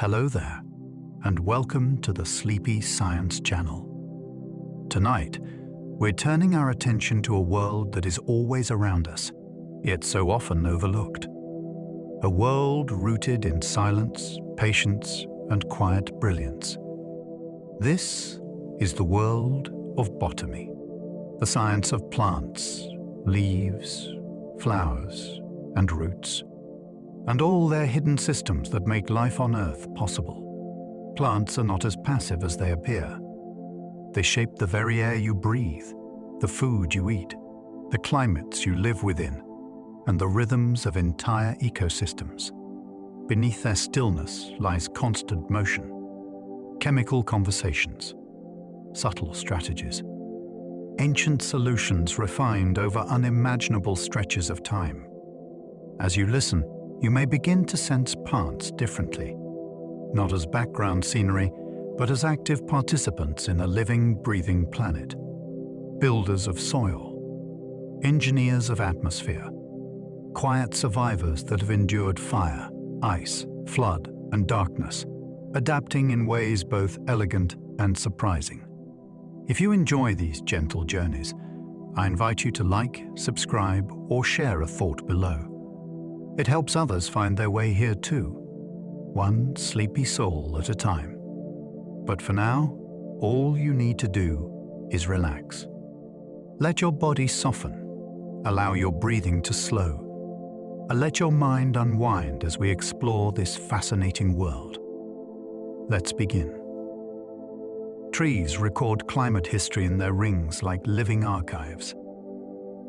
Hello there, and welcome to the Sleepy Science Channel. Tonight, we're turning our attention to a world that is always around us, yet so often overlooked. A world rooted in silence, patience, and quiet brilliance. This is the world of botany, the science of plants, leaves, flowers, and roots, and all their hidden systems that make life on Earth possible. Plants are not as passive as they appear. They shape the very air you breathe, the food you eat, the climates you live within, and the rhythms of entire ecosystems. Beneath their stillness lies constant motion, chemical conversations, subtle strategies, ancient solutions refined over unimaginable stretches of time. As you listen, you may begin to sense plants differently, not as background scenery, but as active participants in a living, breathing planet. Builders of soil, engineers of atmosphere, quiet survivors that have endured fire, ice, flood, and darkness, adapting in ways both elegant and surprising. If you enjoy these gentle journeys, I invite you to like, subscribe, or share a thought below. It helps others find their way here too, one sleepy soul at a time. But for now, all you need to do is relax. Let your body soften, allow your breathing to slow, and let your mind unwind as we explore this fascinating world. Let's begin. Trees record climate history in their rings like living archives.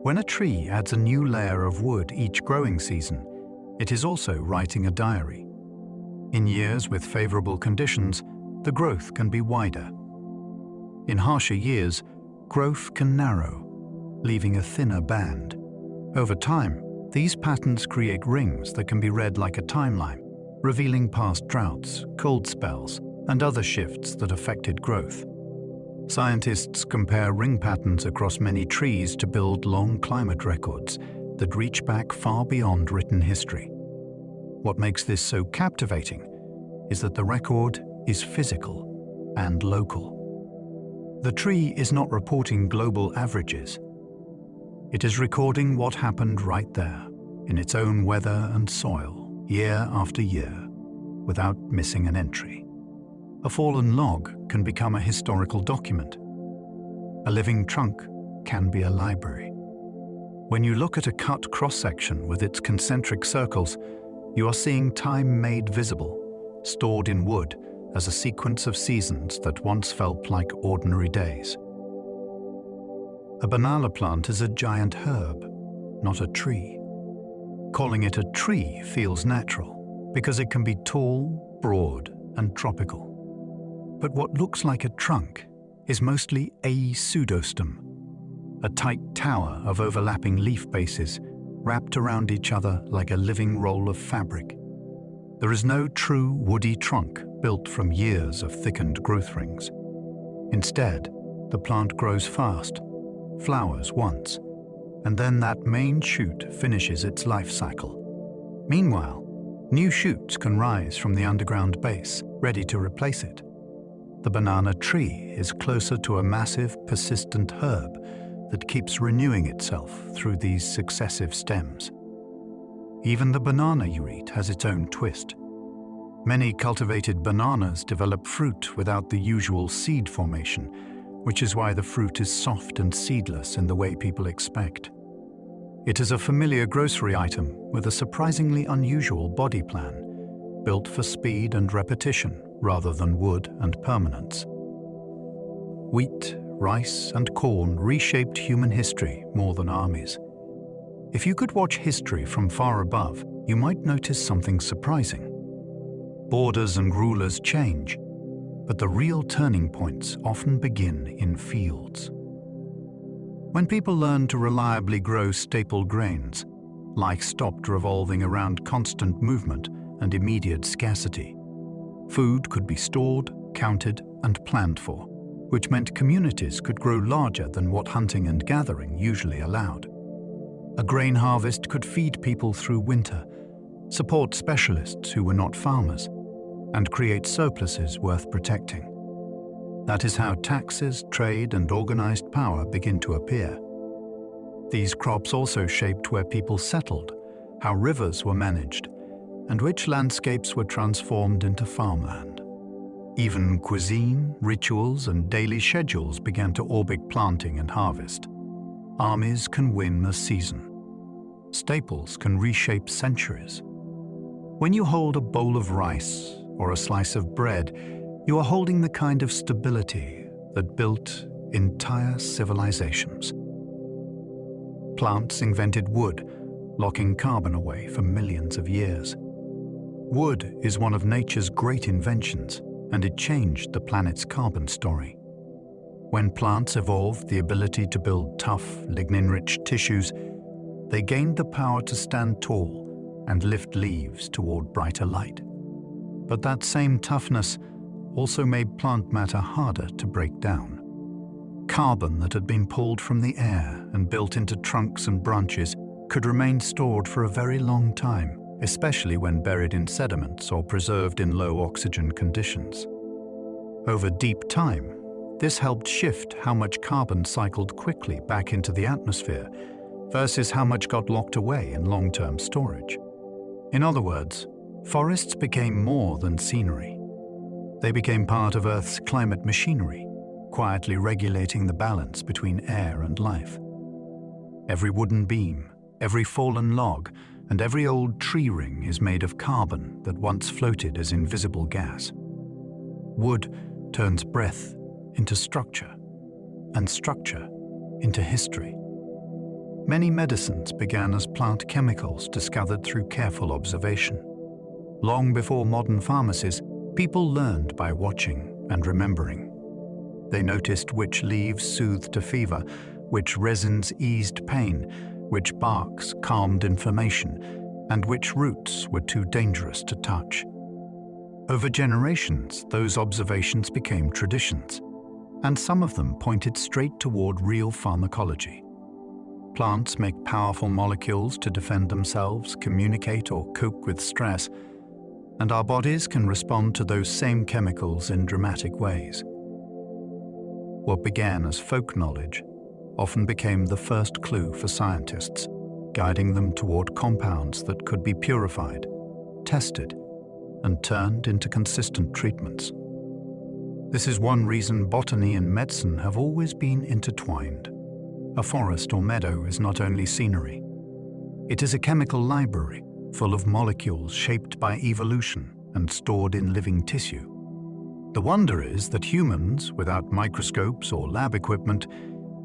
When a tree adds a new layer of wood each growing season, it is also writing a diary. In years with favorable conditions, the growth can be wider. In harsher years, growth can narrow, leaving a thinner band. Over time, these patterns create rings that can be read like a timeline, revealing past droughts, cold spells, and other shifts that affected growth. Scientists compare ring patterns across many trees to build long climate records that reach back far beyond written history. What makes this so captivating is that the record is physical and local. The tree is not reporting global averages. It is recording what happened right there, in its own weather and soil, year after year, without missing an entry. A fallen log can become a historical document. A living trunk can be a library. When you look at a cut cross-section with its concentric circles, you are seeing time made visible, stored in wood as a sequence of seasons that once felt like ordinary days. A banana plant is a giant herb, not a tree. Calling it a tree feels natural because it can be tall, broad, and tropical. But what looks like a trunk is mostly a pseudostem, a tight tower of overlapping leaf bases wrapped around each other like a living roll of fabric. There is no true woody trunk built from years of thickened growth rings. Instead, the plant grows fast, flowers once, and then that main shoot finishes its life cycle. Meanwhile, new shoots can rise from the underground base, ready to replace it. The banana tree is closer to a massive, persistent herb that keeps renewing itself through these successive stems. Even the banana you eat has its own twist. Many cultivated bananas develop fruit without the usual seed formation, which is why the fruit is soft and seedless in the way people expect. It is a familiar grocery item with a surprisingly unusual body plan, built for speed and repetition rather than wood and permanence. Wheat, rice, and corn reshaped human history more than armies. If you could watch history from far above, you might notice something surprising. Borders and rulers change, but the real turning points often begin in fields. When people learned to reliably grow staple grains, life stopped revolving around constant movement and immediate scarcity. Food could be stored, counted, and planned for, which meant communities could grow larger than what hunting and gathering usually allowed. A grain harvest could feed people through winter, support specialists who were not farmers, and create surpluses worth protecting. That is how taxes, trade, and organized power begin to appear. These crops also shaped where people settled, how rivers were managed, and which landscapes were transformed into farmland. Even cuisine, rituals, and daily schedules began to orbit planting and harvest. Armies can win a season. Staples can reshape centuries. When you hold a bowl of rice or a slice of bread, you are holding the kind of stability that built entire civilizations. Plants invented wood, locking carbon away for millions of years. Wood is one of nature's great inventions, and it changed the planet's carbon story. When plants evolved the ability to build tough, lignin-rich tissues, they gained the power to stand tall and lift leaves toward brighter light. But that same toughness also made plant matter harder to break down. Carbon that had been pulled from the air and built into trunks and branches could remain stored for a very long time, especially when buried in sediments or preserved in low oxygen conditions. Over deep time, this helped shift how much carbon cycled quickly back into the atmosphere versus how much got locked away in long-term storage. In other words, forests became more than scenery. They became part of Earth's climate machinery, quietly regulating the balance between air and life. Every wooden beam, every fallen log, and every old tree ring is made of carbon that once floated as invisible gas. Wood turns breath into structure, and structure into history. Many medicines began as plant chemicals discovered through careful observation. Long before modern pharmacies, people learned by watching and remembering. They noticed which leaves soothed a fever, which resins eased pain, which barks calmed inflammation, and which roots were too dangerous to touch. Over generations, those observations became traditions, and some of them pointed straight toward real pharmacology. Plants make powerful molecules to defend themselves, communicate, or cope with stress, and our bodies can respond to those same chemicals in dramatic ways. What began as folk knowledge often became the first clue for scientists, guiding them toward compounds that could be purified, tested, and turned into consistent treatments. This is one reason botany and medicine have always been intertwined. A forest or meadow is not only scenery. It is a chemical library full of molecules shaped by evolution and stored in living tissue. The wonder is that humans, without microscopes or lab equipment,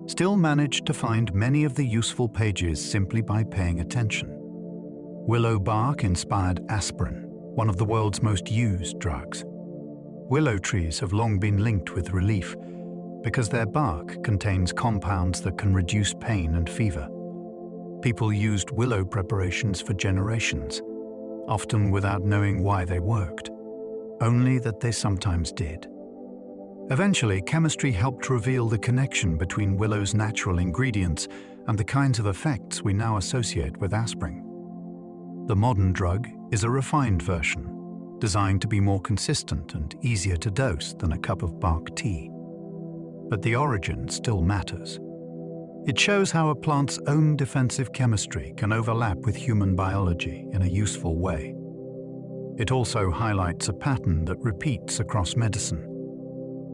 still manage to find many of the useful pages simply by paying attention. Willow bark inspired aspirin, one of the world's most used drugs. Willow trees have long been linked with relief because their bark contains compounds that can reduce pain and fever. People used willow preparations for generations, often without knowing why they worked, only that they sometimes did. Eventually, chemistry helped reveal the connection between willow's natural ingredients and the kinds of effects we now associate with aspirin. The modern drug is a refined version, designed to be more consistent and easier to dose than a cup of bark tea. But the origin still matters. It shows how a plant's own defensive chemistry can overlap with human biology in a useful way. It also highlights a pattern that repeats across medicine.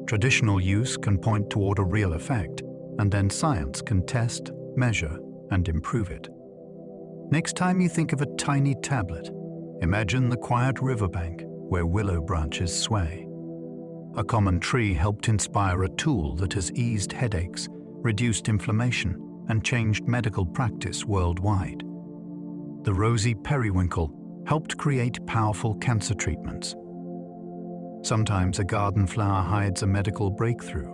Traditional use can point toward a real effect, and then science can test, measure, and improve it. Next time you think of a tiny tablet, imagine the quiet riverbank where willow branches sway. A common tree helped inspire a tool that has eased headaches, reduced inflammation, and changed medical practice worldwide. The rosy periwinkle helped create powerful cancer treatments. Sometimes a garden flower hides a medical breakthrough.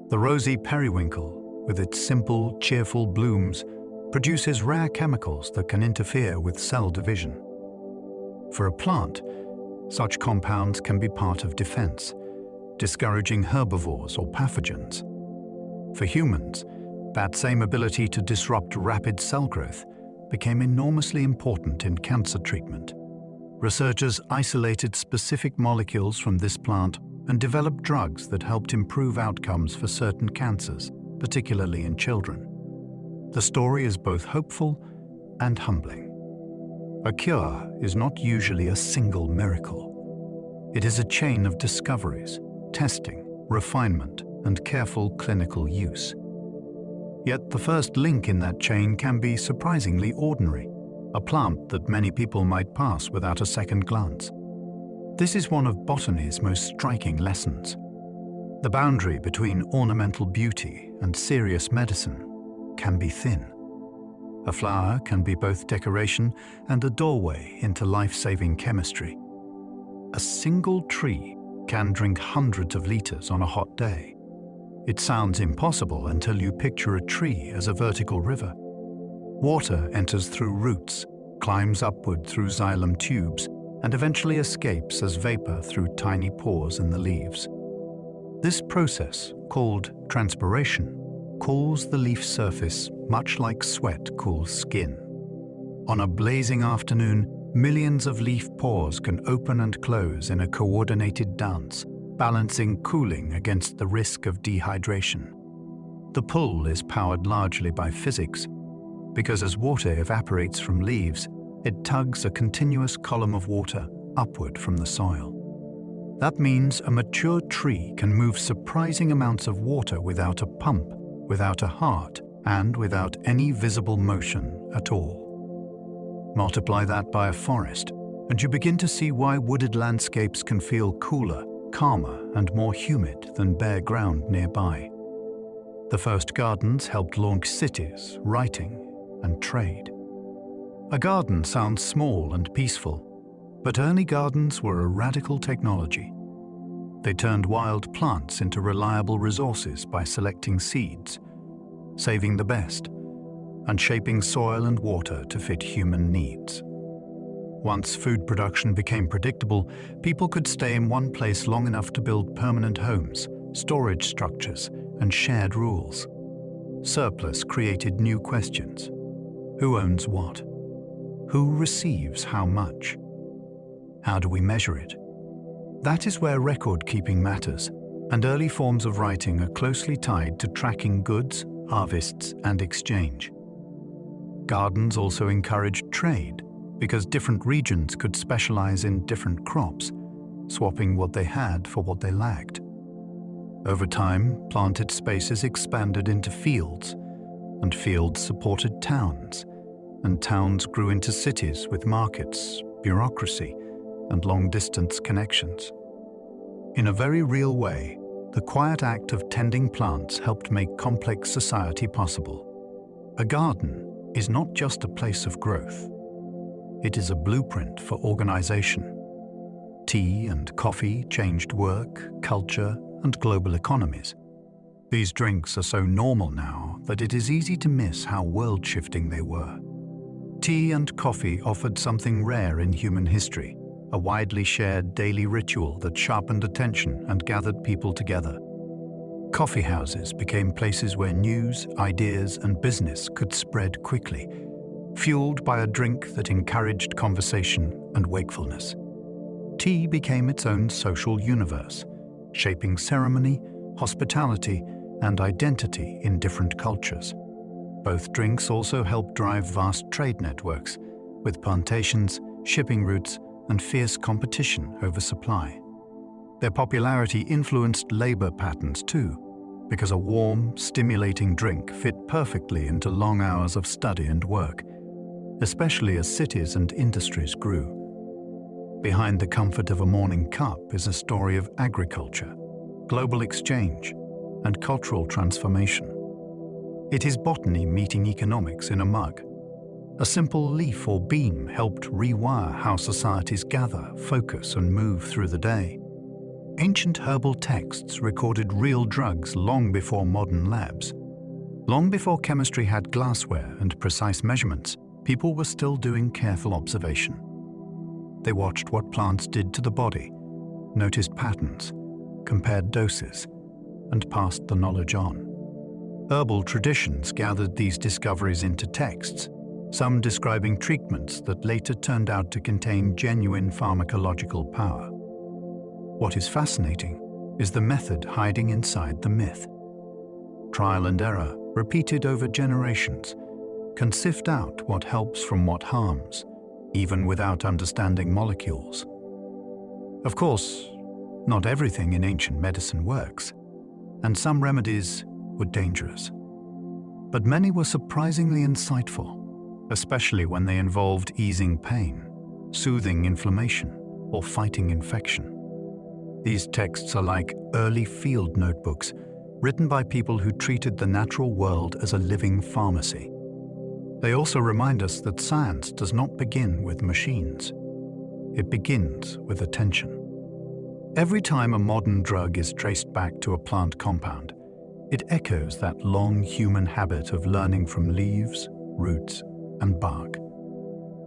The rosy periwinkle, with its simple, cheerful blooms, produces rare chemicals that can interfere with cell division. For a plant, such compounds can be part of defense, discouraging herbivores or pathogens. For humans, that same ability to disrupt rapid cell growth became enormously important in cancer treatment. Researchers isolated specific molecules from this plant and developed drugs that helped improve outcomes for certain cancers, particularly in children. The story is both hopeful and humbling. A cure is not usually a single miracle. It is a chain of discoveries, testing, refinement, and careful clinical use. Yet the first link in that chain can be surprisingly ordinary, a plant that many people might pass without a second glance. This is one of botany's most striking lessons. The boundary between ornamental beauty and serious medicine can be thin. A flower can be both decoration and a doorway into life-saving chemistry. A single tree can drink hundreds of liters on a hot day. It sounds impossible until you picture a tree as a vertical river. Water enters through roots, climbs upward through xylem tubes, and eventually escapes as vapor through tiny pores in the leaves. This process, called transpiration, cools the leaf surface much like sweat cools skin. On a blazing afternoon, millions of leaf pores can open and close in a coordinated dance, balancing cooling against the risk of dehydration. The pull is powered largely by physics, because as water evaporates from leaves, it tugs a continuous column of water upward from the soil. That means a mature tree can move surprising amounts of water without a pump, without a heart, and without any visible motion at all. Multiply that by a forest, and you begin to see why wooded landscapes can feel cooler, calmer, and more humid than bare ground nearby. The first gardens helped launch cities, writing, and trade. A garden sounds small and peaceful, but early gardens were a radical technology. They turned wild plants into reliable resources by selecting seeds, saving the best, and shaping soil and water to fit human needs. Once food production became predictable, people could stay in one place long enough to build permanent homes, storage structures, and shared rules. Surplus created new questions. Who owns what? Who receives how much? How do we measure it? That is where record-keeping matters, and early forms of writing are closely tied to tracking goods, harvests, and exchange. Gardens also encouraged trade, because different regions could specialize in different crops, swapping what they had for what they lacked. Over time, planted spaces expanded into fields, and fields supported towns, and towns grew into cities with markets, bureaucracy, and long-distance connections. In a very real way, the quiet act of tending plants helped make complex society possible. A garden is not just a place of growth. It is a blueprint for organization. Tea and coffee changed work, culture, and global economies. These drinks are so normal now that it is easy to miss how world-shifting they were. Tea and coffee offered something rare in human history, a widely shared daily ritual that sharpened attention and gathered people together. Coffee houses became places where news, ideas, and business could spread quickly, fueled by a drink that encouraged conversation and wakefulness. Tea became its own social universe, shaping ceremony, hospitality, and identity in different cultures. Both drinks also helped drive vast trade networks, with plantations, shipping routes, and fierce competition over supply. Their popularity influenced labor patterns too, because a warm, stimulating drink fit perfectly into long hours of study and work, especially as cities and industries grew. Behind the comfort of a morning cup is a story of agriculture, global exchange, and cultural transformation. It is botany meeting economics in a mug. A simple leaf or beam helped rewire how societies gather, focus, and move through the day. Ancient herbal texts recorded real drugs long before modern labs. Long before chemistry had glassware and precise measurements, people were still doing careful observation. They watched what plants did to the body, noticed patterns, compared doses, and passed the knowledge on. Herbal traditions gathered these discoveries into texts, some describing treatments that later turned out to contain genuine pharmacological power. What is fascinating is the method hiding inside the myth. Trial and error, repeated over generations, can sift out what helps from what harms, even without understanding molecules. Of course, not everything in ancient medicine works, and some remedies were dangerous. But many were surprisingly insightful, especially when they involved easing pain, soothing inflammation, or fighting infection. These texts are like early field notebooks written by people who treated the natural world as a living pharmacy. They also remind us that science does not begin with machines. It begins with attention. Every time a modern drug is traced back to a plant compound, it echoes that long human habit of learning from leaves, roots, and bark.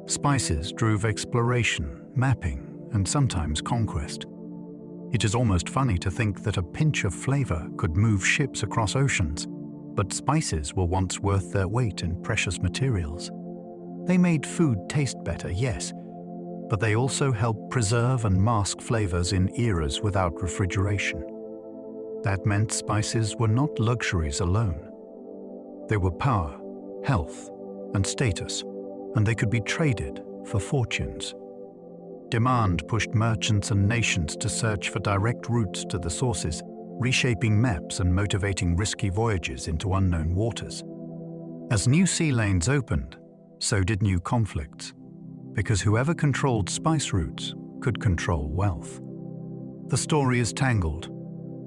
Spices drove exploration, mapping, and sometimes conquest. It is almost funny to think that a pinch of flavor could move ships across oceans, but spices were once worth their weight in precious materials. They made food taste better, yes, but they also helped preserve and mask flavors in eras without refrigeration. That meant spices were not luxuries alone. They were power, health, and status, and they could be traded for fortunes. Demand pushed merchants and nations to search for direct routes to the sources, reshaping maps and motivating risky voyages into unknown waters. As new sea lanes opened, so did new conflicts, because whoever controlled spice routes could control wealth. The story is tangled,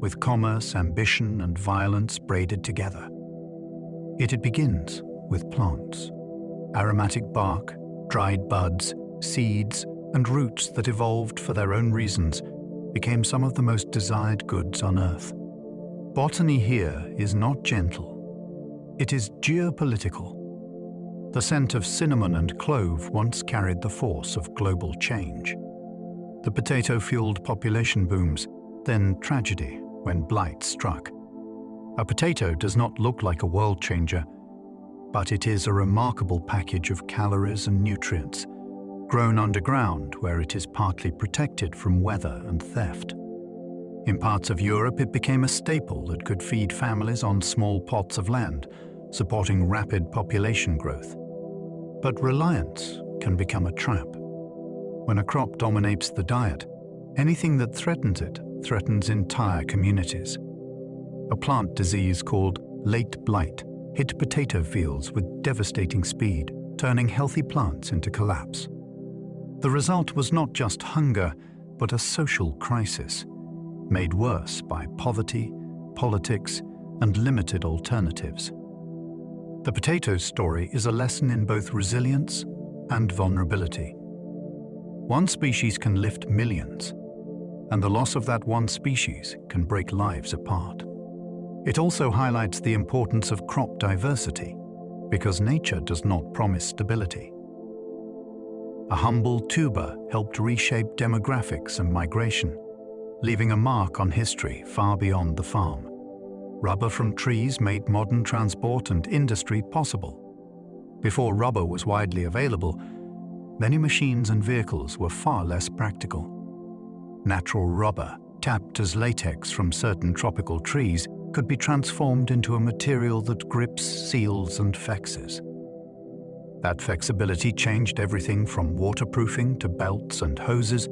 with commerce, ambition, and violence braided together. Yet it begins with plants. Aromatic bark, dried buds, seeds, and roots that evolved for their own reasons became some of the most desired goods on Earth. Botany here is not gentle. It is geopolitical. The scent of cinnamon and clove once carried the force of global change. The potato-fueled population booms, then tragedy when blight struck. A potato does not look like a world changer, but it is a remarkable package of calories and nutrients, grown underground where it is partly protected from weather and theft. In parts of Europe, it became a staple that could feed families on small plots of land, supporting rapid population growth. But reliance can become a trap. When a crop dominates the diet, anything that threatens it threatens entire communities. A plant disease called late blight hit potato fields with devastating speed, turning healthy plants into collapse. The result was not just hunger, but a social crisis, made worse by poverty, politics, and limited alternatives. The potato story is a lesson in both resilience and vulnerability. One species can lift millions, and the loss of that one species can break lives apart. It also highlights the importance of crop diversity, because nature does not promise stability. A humble tuber helped reshape demographics and migration, leaving a mark on history far beyond the farm. Rubber from trees made modern transport and industry possible. Before rubber was widely available, many machines and vehicles were far less practical. Natural rubber, tapped as latex from certain tropical trees, could be transformed into a material that grips, seals, and flexes. That flexibility changed everything from waterproofing to belts and hoses,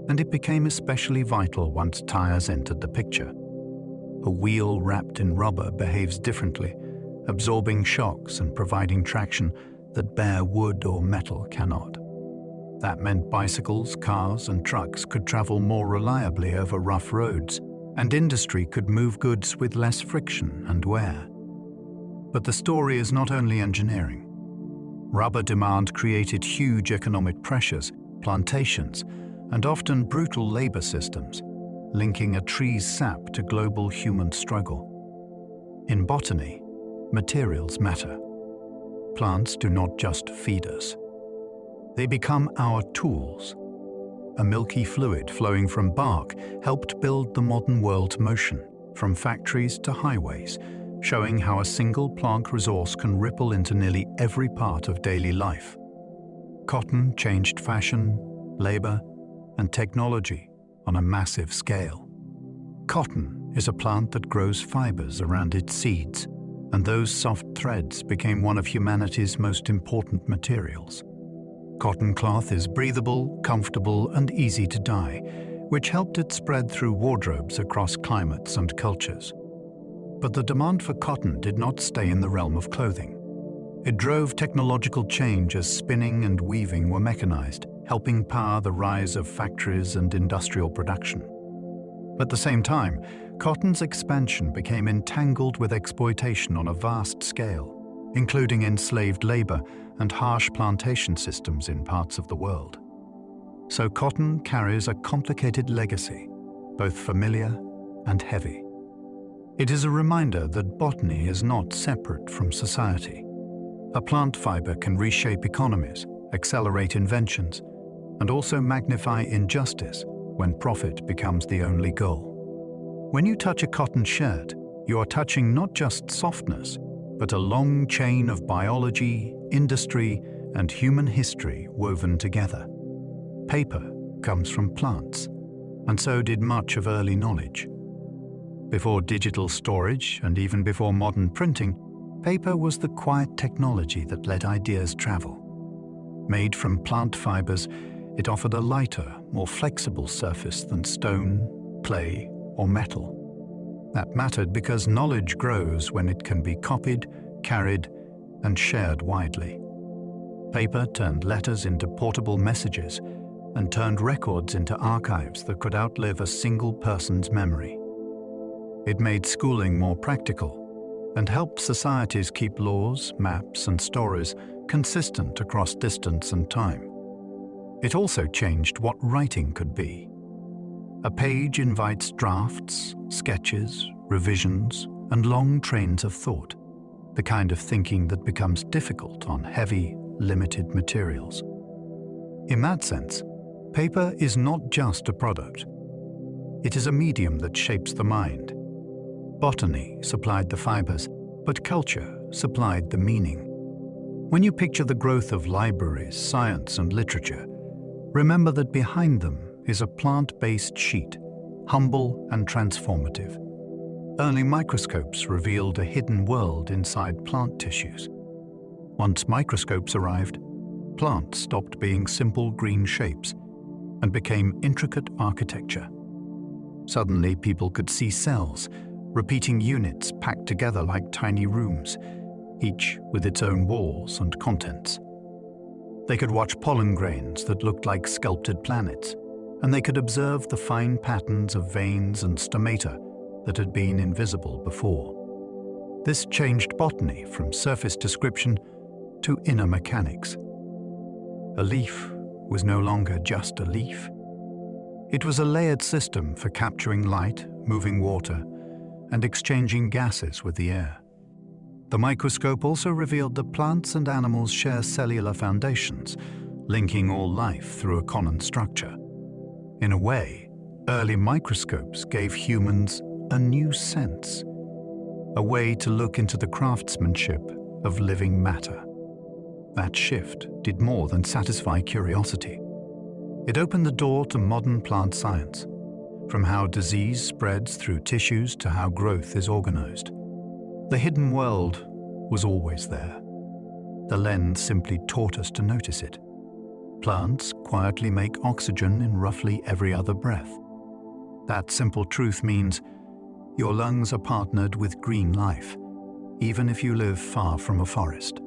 and it became especially vital once tires entered the picture. A wheel wrapped in rubber behaves differently, absorbing shocks and providing traction that bare wood or metal cannot. That meant bicycles, cars, and trucks could travel more reliably over rough roads, and industry could move goods with less friction and wear. But the story is not only engineering. Rubber demand created huge economic pressures, plantations, and often brutal labor systems, linking a tree's sap to global human struggle. In botany, materials matter. Plants do not just feed us. They become our tools. A milky fluid flowing from bark helped build the modern world's motion, from factories to highways, showing how a single plant resource can ripple into nearly every part of daily life. Cotton changed fashion, labor, and technology on a massive scale. Cotton is a plant that grows fibers around its seeds, and those soft threads became one of humanity's most important materials. Cotton cloth is breathable, comfortable, and easy to dye, which helped it spread through wardrobes across climates and cultures. But the demand for cotton did not stay in the realm of clothing. It drove technological change as spinning and weaving were mechanized, helping power the rise of factories and industrial production. At the same time, cotton's expansion became entangled with exploitation on a vast scale, including enslaved labor and harsh plantation systems in parts of the world. So cotton carries a complicated legacy, both familiar and heavy. It is a reminder that botany is not separate from society. A plant fiber can reshape economies, accelerate inventions, and also magnify injustice when profit becomes the only goal. When you touch a cotton shirt, you are touching not just softness, but a long chain of biology, industry, and human history woven together. Paper comes from plants, and so did much of early knowledge. Before digital storage and even before modern printing, paper was the quiet technology that let ideas travel. Made from plant fibers, it offered a lighter, more flexible surface than stone, clay, or metal. That mattered because knowledge grows when it can be copied, carried, and shared widely. Paper turned letters into portable messages and turned records into archives that could outlive a single person's memory. It made schooling more practical and helped societies keep laws, maps, and stories consistent across distance and time. It also changed what writing could be. A page invites drafts, sketches, revisions, and long trains of thought, the kind of thinking that becomes difficult on heavy, limited materials. In that sense, paper is not just a product. It is a medium that shapes the mind. Botany supplied the fibers, but culture supplied the meaning. When you picture the growth of libraries, science, and literature, remember that behind them is a plant-based sheet, humble and transformative. Early microscopes revealed a hidden world inside plant tissues. Once microscopes arrived, plants stopped being simple green shapes and became intricate architecture. Suddenly, people could see cells, repeating units packed together like tiny rooms, each with its own walls and contents. They could watch pollen grains that looked like sculpted planets, and they could observe the fine patterns of veins and stomata that had been invisible before. This changed botany from surface description to inner mechanics. A leaf was no longer just a leaf. It was a layered system for capturing light, moving water, and exchanging gases with the air. The microscope also revealed that plants and animals share cellular foundations, linking all life through a common structure. In a way, early microscopes gave humans a new sense, a way to look into the craftsmanship of living matter. That shift did more than satisfy curiosity. It opened the door to modern plant science, from how disease spreads through tissues to how growth is organized. The hidden world was always there. The lens simply taught us to notice it. Plants quietly make oxygen in roughly every other breath. That simple truth means your lungs are partnered with green life, even if you live far from a forest.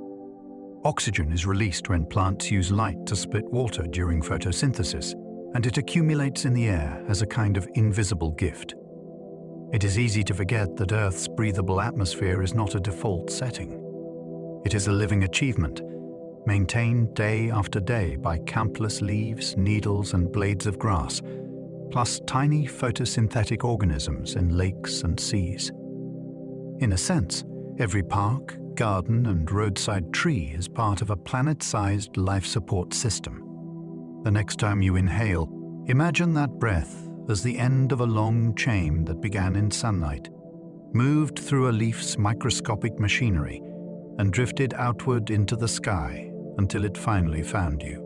Oxygen is released when plants use light to split water during photosynthesis, and it accumulates in the air as a kind of invisible gift. It is easy to forget that Earth's breathable atmosphere is not a default setting. It is a living achievement, maintained day after day by countless leaves, needles, and blades of grass, plus tiny photosynthetic organisms in lakes and seas. In a sense, every park, garden, and roadside tree is part of a planet-sized life support system. The next time you inhale, imagine that breath as the end of a long chain that began in sunlight moved through a leaf's microscopic machinery and drifted outward into the sky until it finally found you.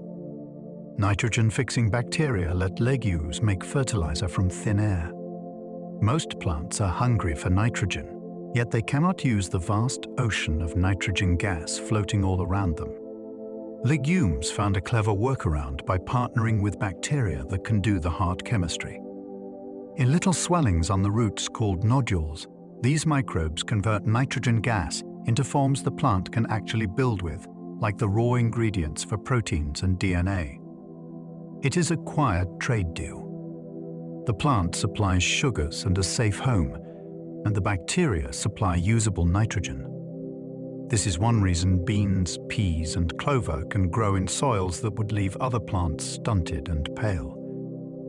Nitrogen-fixing bacteria let legumes make fertilizer from thin air. Most plants are hungry for nitrogen, yet they cannot use the vast ocean of nitrogen gas floating all around them. Legumes found a clever workaround by partnering with bacteria that can do the hard chemistry. In little swellings on the roots called nodules, these microbes convert nitrogen gas into forms the plant can actually build with, like the raw ingredients for proteins and DNA. It is a quiet trade deal. The plant supplies sugars and a safe home, and the bacteria supply usable nitrogen. This is one reason beans, peas, and clover can grow in soils that would leave other plants stunted and pale.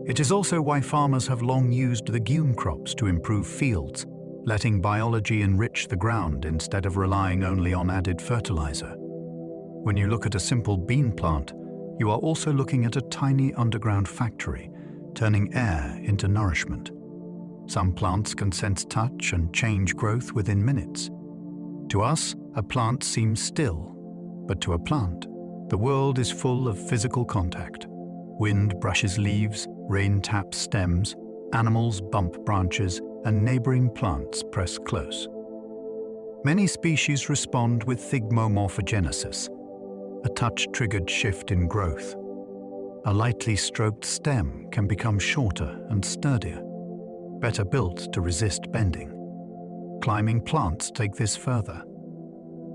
It is also why farmers have long used legume crops to improve fields, letting biology enrich the ground instead of relying only on added fertilizer. When you look at a simple bean plant, you are also looking at a tiny underground factory, turning air into nourishment. Some plants can sense touch and change growth within minutes. To us, a plant seems still, but to a plant, the world is full of physical contact. Wind brushes leaves, rain taps stems, animals bump branches, and neighboring plants press close. Many species respond with thigmomorphogenesis, a touch-triggered shift in growth. A lightly stroked stem can become shorter and sturdier, better built to resist bending. Climbing plants take this further.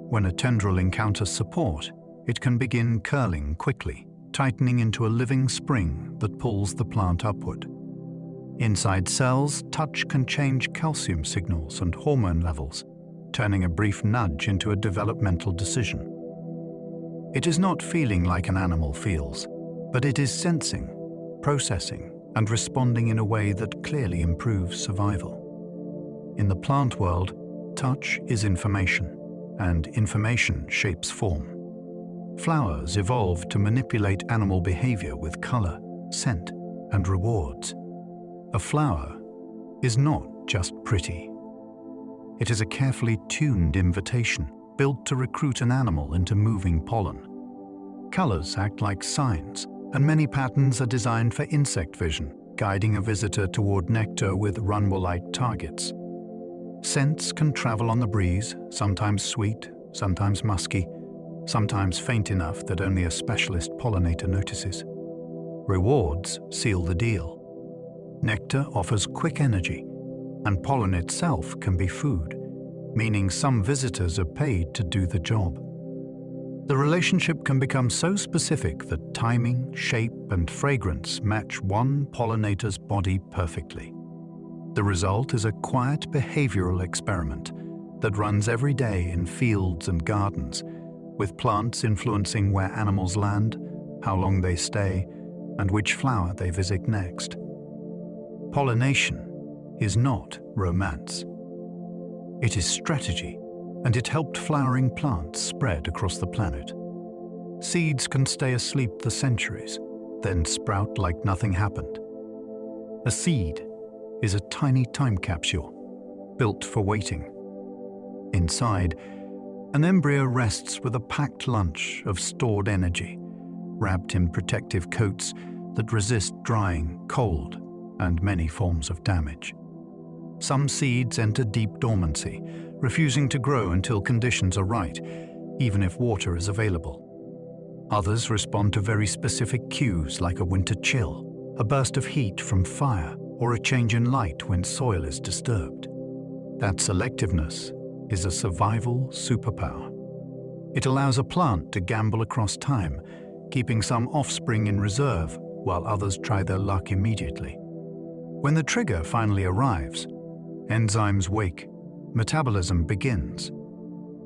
When a tendril encounters support, it can begin curling quickly, tightening into a living spring that pulls the plant upward. Inside cells, touch can change calcium signals and hormone levels, turning a brief nudge into a developmental decision. It is not feeling like an animal feels, but it is sensing, processing, and responding in a way that clearly improves survival. In the plant world, touch is information, and information shapes form. Flowers evolved to manipulate animal behavior with color, scent, and rewards. A flower is not just pretty. It is a carefully tuned invitation built to recruit an animal into moving pollen. Colors act like signs, and many patterns are designed for insect vision, guiding a visitor toward nectar with runwelite targets. Scents can travel on the breeze, sometimes sweet, sometimes musky, sometimes faint enough that only a specialist pollinator notices. Rewards seal the deal. Nectar offers quick energy, and pollen itself can be food, meaning some visitors are paid to do the job. The relationship can become so specific that timing, shape, and fragrance match one pollinator's body perfectly. The result is a quiet behavioral experiment that runs every day in fields and gardens, with plants influencing where animals land, how long they stay, and which flower they visit next. Pollination is not romance. It is strategy, and it helped flowering plants spread across the planet. Seeds can stay asleep for centuries, then sprout like nothing happened. A seed is a tiny time capsule, built for waiting. Inside, an embryo rests with a packed lunch of stored energy, wrapped in protective coats that resist drying, cold, and many forms of damage. Some seeds enter deep dormancy, refusing to grow until conditions are right, even if water is available. Others respond to very specific cues like a winter chill, a burst of heat from fire, or a change in light when soil is disturbed. That selectiveness is a survival superpower. It allows a plant to gamble across time, keeping some offspring in reserve while others try their luck immediately. When the trigger finally arrives, enzymes wake, metabolism begins,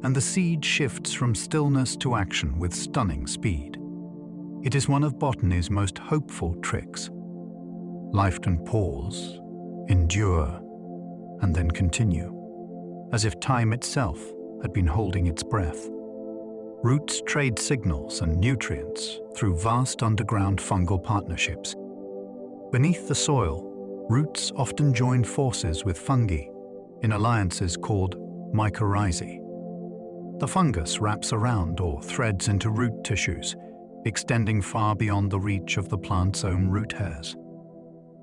and the seed shifts from stillness to action with stunning speed. It is one of botany's most hopeful tricks. Life can pause, endure, and then continue, as if time itself had been holding its breath. Roots trade signals and nutrients through vast underground fungal partnerships. Beneath the soil, roots often join forces with fungi, in alliances called mycorrhizae. The fungus wraps around or threads into root tissues, extending far beyond the reach of the plant's own root hairs.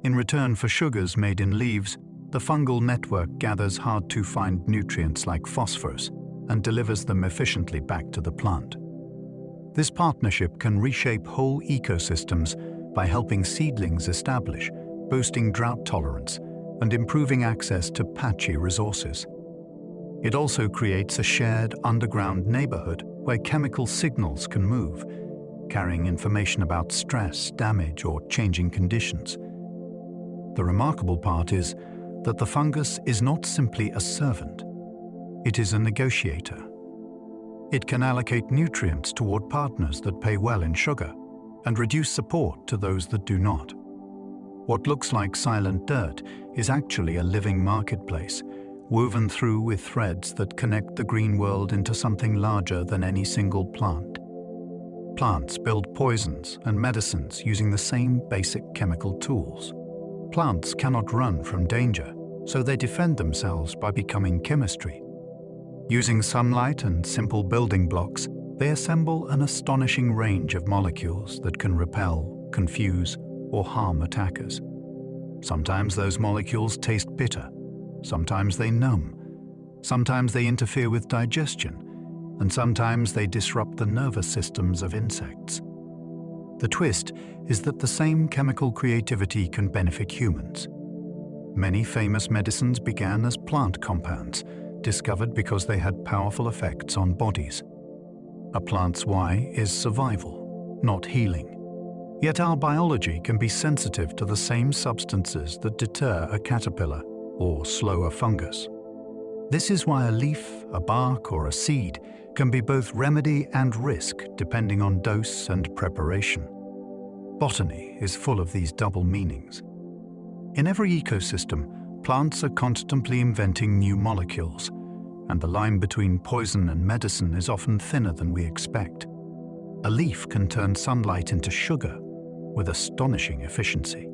In return for sugars made in leaves, the fungal network gathers hard-to-find nutrients like phosphorus and delivers them efficiently back to the plant. This partnership can reshape whole ecosystems by helping seedlings establish, boosting drought tolerance, and improving access to patchy resources. It also creates a shared underground neighborhood where chemical signals can move, carrying information about stress, damage, or changing conditions. The remarkable part is that the fungus is not simply a servant. It is a negotiator. It can allocate nutrients toward partners that pay well in sugar and reduce support to those that do not. What looks like silent dirt is actually a living marketplace, woven through with threads that connect the green world into something larger than any single plant. Plants build poisons and medicines using the same basic chemical tools. Plants cannot run from danger, so they defend themselves by becoming chemistry. Using sunlight and simple building blocks, they assemble an astonishing range of molecules that can repel, confuse, or harm attackers. Sometimes those molecules taste bitter, sometimes they numb, sometimes they interfere with digestion, and sometimes they disrupt the nervous systems of insects. The twist is that the same chemical creativity can benefit humans. Many famous medicines began as plant compounds, discovered because they had powerful effects on bodies. A plant's why is survival, not healing. Yet our biology can be sensitive to the same substances that deter a caterpillar or slow a fungus. This is why a leaf, a bark, or a seed can be both remedy and risk depending on dose and preparation. Botany is full of these double meanings. In every ecosystem, plants are constantly inventing new molecules, and the line between poison and medicine is often thinner than we expect. A leaf can turn sunlight into sugar with astonishing efficiency.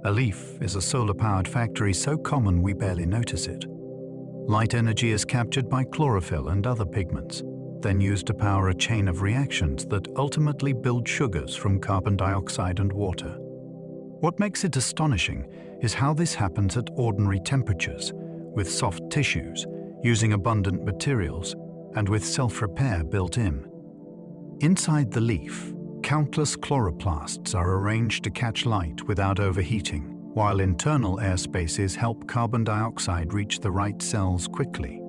A leaf is a solar-powered factory so common we barely notice it. Light energy is captured by chlorophyll and other pigments, then used to power a chain of reactions that ultimately build sugars from carbon dioxide and water. What makes it astonishing is how this happens at ordinary temperatures, with soft tissues, using abundant materials, and with self-repair built in. Inside the leaf, countless chloroplasts are arranged to catch light without overheating, while internal air spaces help carbon dioxide reach the right cells quickly.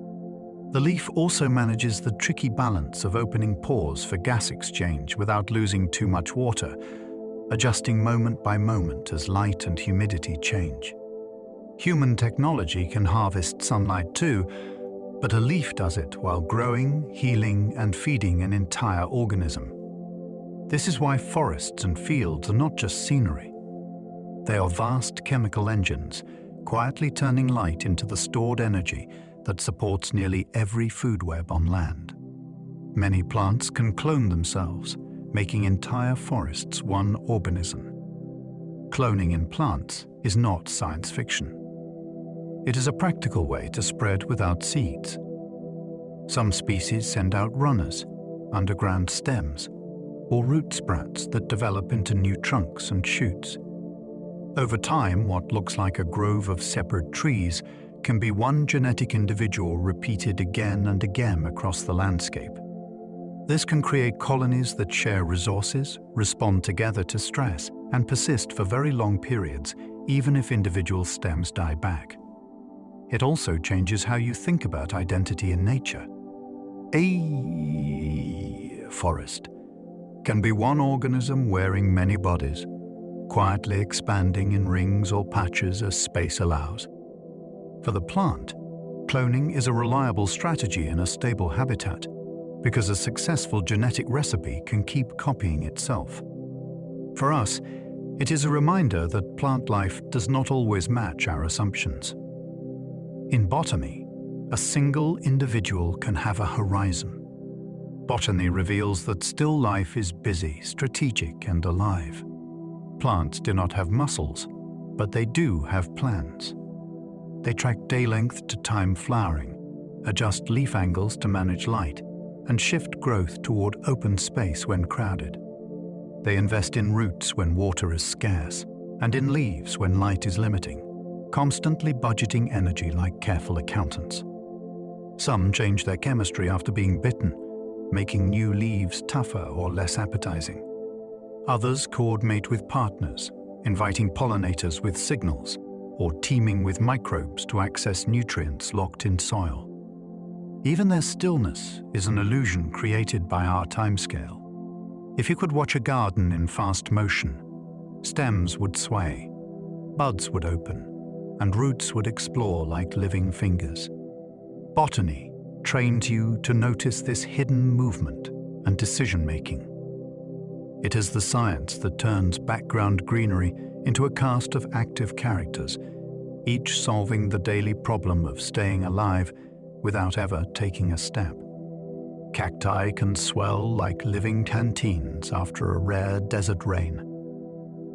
The leaf also manages the tricky balance of opening pores for gas exchange without losing too much water, adjusting moment by moment as light and humidity change. Human technology can harvest sunlight too, but a leaf does it while growing, healing, and feeding an entire organism. This is why forests and fields are not just scenery. They are vast chemical engines, quietly turning light into the stored energy that supports nearly every food web on land. Many plants can clone themselves, making entire forests one organism. Cloning in plants is not science fiction. It is a practical way to spread without seeds. Some species send out runners, underground stems, or root sprouts that develop into new trunks and shoots. Over time, what looks like a grove of separate trees can be one genetic individual repeated again and again across the landscape. This can create colonies that share resources, respond together to stress, and persist for very long periods, even if individual stems die back. It also changes how you think about identity in nature. A forest can be one organism wearing many bodies, quietly expanding in rings or patches as space allows. For the plant, cloning is a reliable strategy in a stable habitat because a successful genetic recipe can keep copying itself. For us, it is a reminder that plant life does not always match our assumptions. In botany, a single individual can have a horizon. Botany reveals that still life is busy, strategic, and alive. Plants do not have muscles, but they do have plans. They track day length to time flowering, adjust leaf angles to manage light, and shift growth toward open space when crowded. They invest in roots when water is scarce, and in leaves when light is limiting, constantly budgeting energy like careful accountants. Some change their chemistry after being bitten, making new leaves tougher or less appetizing. Others coordinate with partners, inviting pollinators with signals, or teaming with microbes to access nutrients locked in soil. Even their stillness is an illusion created by our timescale. If you could watch a garden in fast motion, stems would sway, buds would open, and roots would explore like living fingers. Botany trains you to notice this hidden movement and decision-making. It is the science that turns background greenery into a cast of active characters, each solving the daily problem of staying alive without ever taking a step. Cacti can swell like living canteens after a rare desert rain.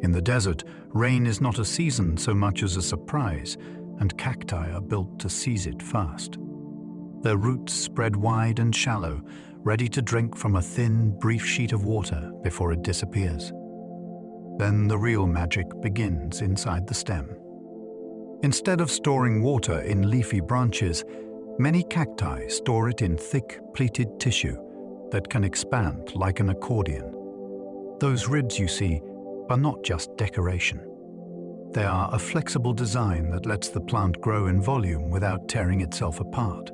In the desert, rain is not a season so much as a surprise, and cacti are built to seize it fast. Their roots spread wide and shallow, ready to drink from a thin, brief sheet of water before it disappears. Then the real magic begins inside the stem. Instead of storing water in leafy branches, many cacti store it in thick, pleated tissue that can expand like an accordion. Those ribs you see are not just decoration. They are a flexible design that lets the plant grow in volume without tearing itself apart.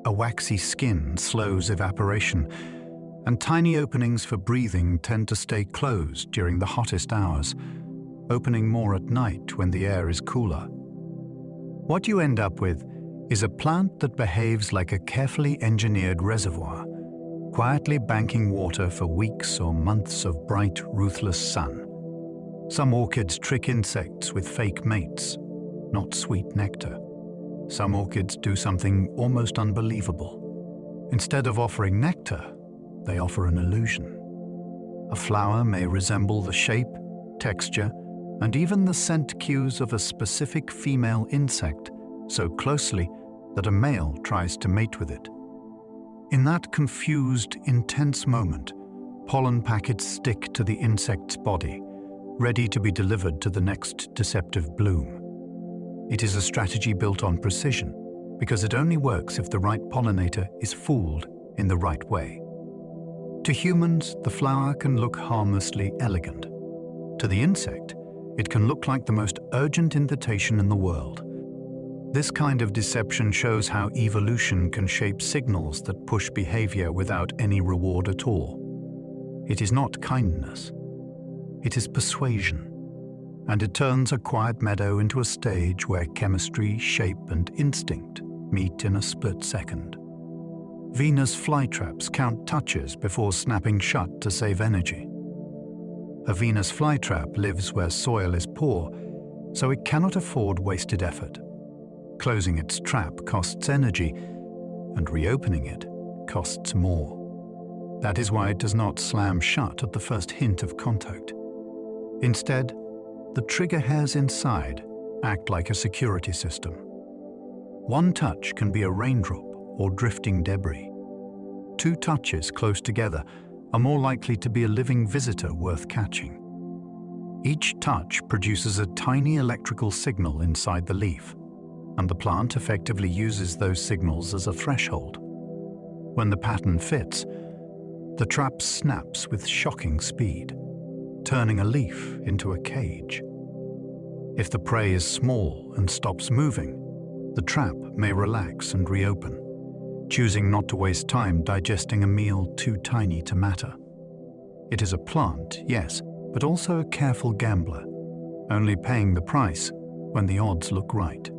A waxy skin slows evaporation, and tiny openings for breathing tend to stay closed during the hottest hours, opening more at night when the air is cooler. What you end up with is a plant that behaves like a carefully engineered reservoir, quietly banking water for weeks or months of bright, ruthless sun. Some orchids trick insects with fake mates, not sweet nectar. Some orchids do something almost unbelievable. Instead of offering nectar, they offer an illusion. A flower may resemble the shape, texture, and even the scent cues of a specific female insect so closely that a male tries to mate with it. In that confused, intense moment, pollen packets stick to the insect's body, ready to be delivered to the next deceptive bloom. It is a strategy built on precision, because it only works if the right pollinator is fooled in the right way. To humans, the flower can look harmlessly elegant. To the insect, it can look like the most urgent invitation in the world. This kind of deception shows how evolution can shape signals that push behavior without any reward at all. It is not kindness. It is persuasion. And it turns a quiet meadow into a stage where chemistry, shape, and instinct meet in a split second. Venus flytraps count touches before snapping shut to save energy. A Venus flytrap lives where soil is poor, so it cannot afford wasted effort. Closing its trap costs energy, and reopening it costs more. That is why it does not slam shut at the first hint of contact. Instead, the trigger hairs inside act like a security system. One touch can be a raindrop or drifting debris. Two touches close together are more likely to be a living visitor worth catching. Each touch produces a tiny electrical signal inside the leaf, and the plant effectively uses those signals as a threshold. When the pattern fits, the trap snaps with shocking speed, turning a leaf into a cage. If the prey is small and stops moving, the trap may relax and reopen, choosing not to waste time digesting a meal too tiny to matter. It is a plant, yes, but also a careful gambler, only paying the price when the odds look right.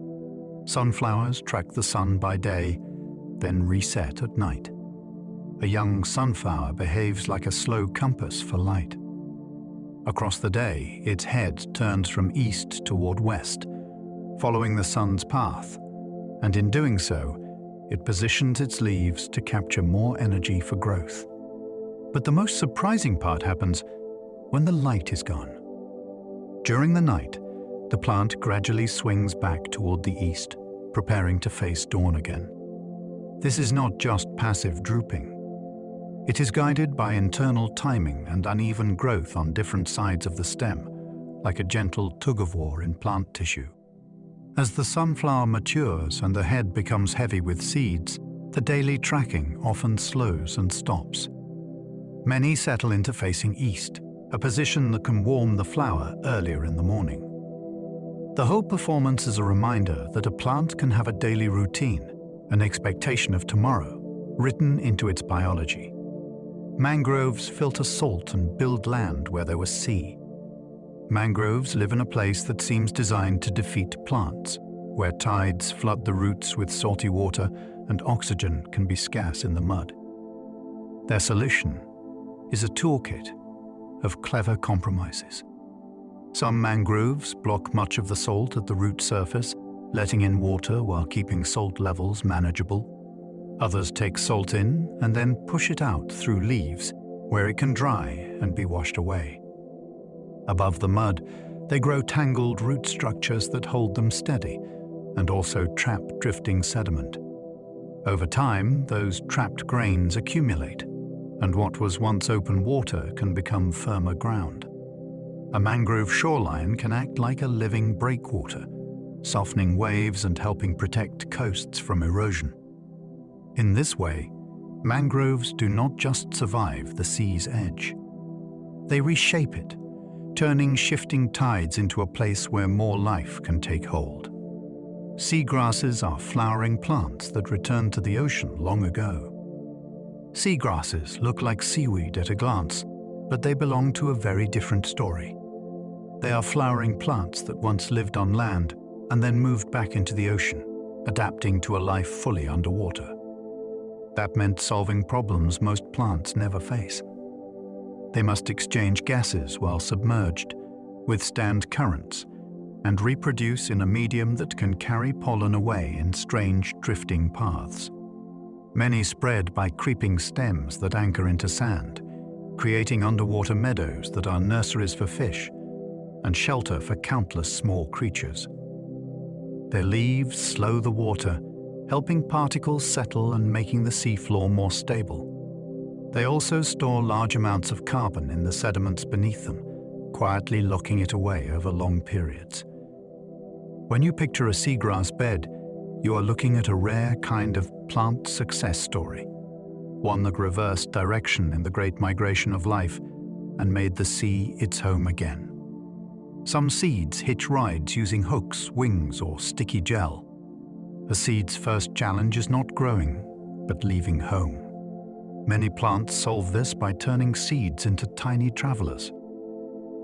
Sunflowers track the sun by day, then reset at night. A young sunflower behaves like a slow compass for light. Across the day, its head turns from east toward west, following the sun's path, and in doing so, it positions its leaves to capture more energy for growth. But the most surprising part happens when the light is gone. During the night, The plant gradually swings back toward the east, preparing to face dawn again. This is not just passive drooping. It is guided by internal timing and uneven growth on different sides of the stem, like a gentle tug-of-war in plant tissue. As the sunflower matures and the head becomes heavy with seeds, the daily tracking often slows and stops. Many settle into facing east, a position that can warm the flower earlier in the morning. The whole performance is a reminder that a plant can have a daily routine, an expectation of tomorrow, written into its biology. Mangroves filter salt and build land where there was sea. Mangroves live in a place that seems designed to defeat plants, where tides flood the roots with salty water and oxygen can be scarce in the mud. Their solution is a toolkit of clever compromises. Some mangroves block much of the salt at the root surface, letting in water while keeping salt levels manageable. Others take salt in and then push it out through leaves, where it can dry and be washed away. Above the mud, they grow tangled root structures that hold them steady and also trap drifting sediment. Over time, those trapped grains accumulate, and what was once open water can become firmer ground. A mangrove shoreline can act like a living breakwater, softening waves and helping protect coasts from erosion. In this way, mangroves do not just survive the sea's edge. They reshape it, turning shifting tides into a place where more life can take hold. Seagrasses are flowering plants that returned to the ocean long ago. Seagrasses look like seaweed at a glance, but they belong to a very different story. They are flowering plants that once lived on land and then moved back into the ocean, adapting to a life fully underwater. That meant solving problems most plants never face. They must exchange gases while submerged, withstand currents, and reproduce in a medium that can carry pollen away in strange drifting paths. Many spread by creeping stems that anchor into sand, creating underwater meadows that are nurseries for fish and shelter for countless small creatures. Their leaves slow the water, helping particles settle and making the seafloor more stable. They also store large amounts of carbon in the sediments beneath them, quietly locking it away over long periods. When you picture a seagrass bed, you are looking at a rare kind of plant success story, one that reversed direction in the great migration of life and made the sea its home again. Some seeds hitch rides using hooks, wings, or sticky gel. A seed's first challenge is not growing, but leaving home. Many plants solve this by turning seeds into tiny travelers.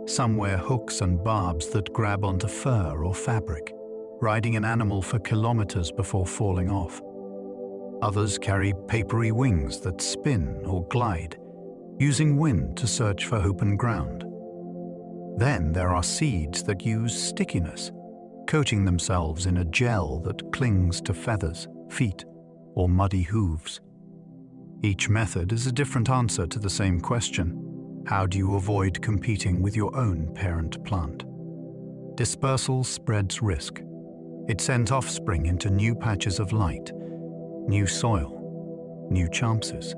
Some wear hooks and barbs that grab onto fur or fabric, riding an animal for kilometers before falling off. Others carry papery wings that spin or glide, using wind to search for open ground. Then there are seeds that use stickiness, coating themselves in a gel that clings to feathers, feet, or muddy hooves. Each method is a different answer to the same question: how do you avoid competing with your own parent plant? Dispersal spreads risk. It sends offspring into new patches of light, new soil, new chances.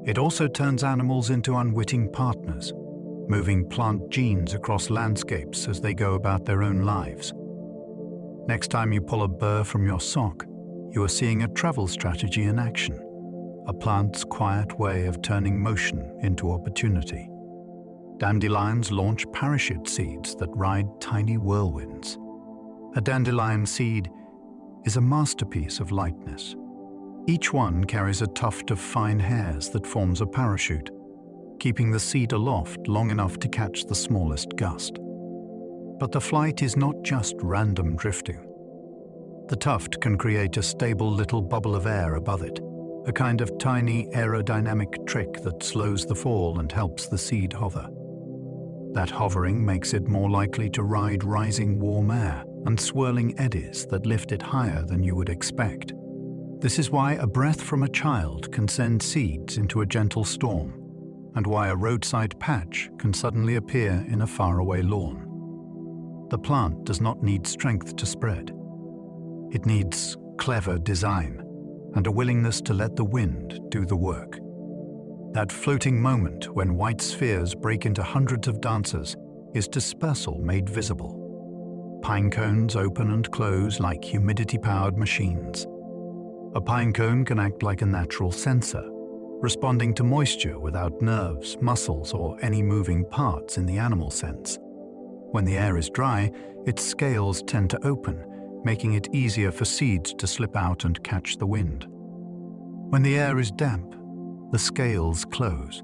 It also turns animals into unwitting partners, moving plant genes across landscapes as they go about their own lives. Next time you pull a burr from your sock, you are seeing a travel strategy in action, a plant's quiet way of turning motion into opportunity. Dandelions launch parachute seeds that ride tiny whirlwinds. A dandelion seed is a masterpiece of lightness. Each one carries a tuft of fine hairs that forms a parachute, keeping the seed aloft long enough to catch the smallest gust. But the flight is not just random drifting. The tuft can create a stable little bubble of air above it, a kind of tiny aerodynamic trick that slows the fall and helps the seed hover. That hovering makes it more likely to ride rising warm air and swirling eddies that lift it higher than you would expect. This is why a breath from a child can send seeds into a gentle storm, and why a roadside patch can suddenly appear in a faraway lawn. the plant does not need strength to spread. It needs clever design and a willingness to let the wind do the work. That floating moment when white spheres break into hundreds of dancers is dispersal made visible. Pine cones open and close like humidity-powered machines. A pine cone can act like a natural sensor, responding to moisture without nerves, muscles, or any moving parts in the animal sense. When the air is dry, its scales tend to open, making it easier for seeds to slip out and catch the wind. When the air is damp, the scales close,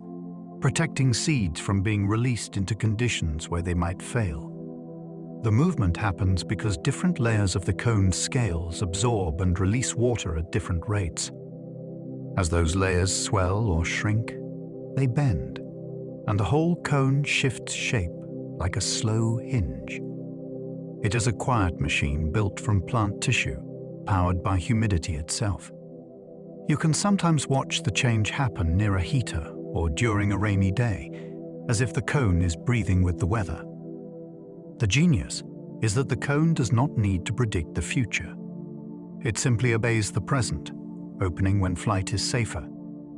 protecting seeds from being released into conditions where they might fail. The movement happens because different layers of the cone's scales absorb and release water at different rates. As those layers swell or shrink, they bend, and the whole cone shifts shape like a slow hinge. It is a quiet machine built from plant tissue, powered by humidity itself. You can sometimes watch the change happen near a heater or during a rainy day, as if the cone is breathing with the weather. The genius is that the cone does not need to predict the future. It simply obeys the present, opening when flight is safer,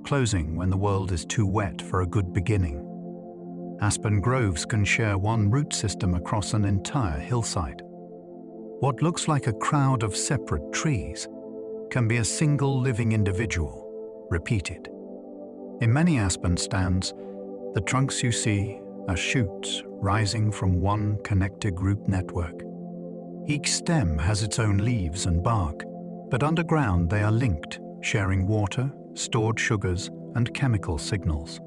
closing when the world is too wet for a good beginning. Aspen groves can share one root system across an entire hillside. What looks like a crowd of separate trees can be a single living individual, repeated. In many aspen stands, the trunks you see are shoots rising from one connected root network. Each stem has its own leaves and bark, but underground they are linked, sharing water, stored sugars, and chemical signals.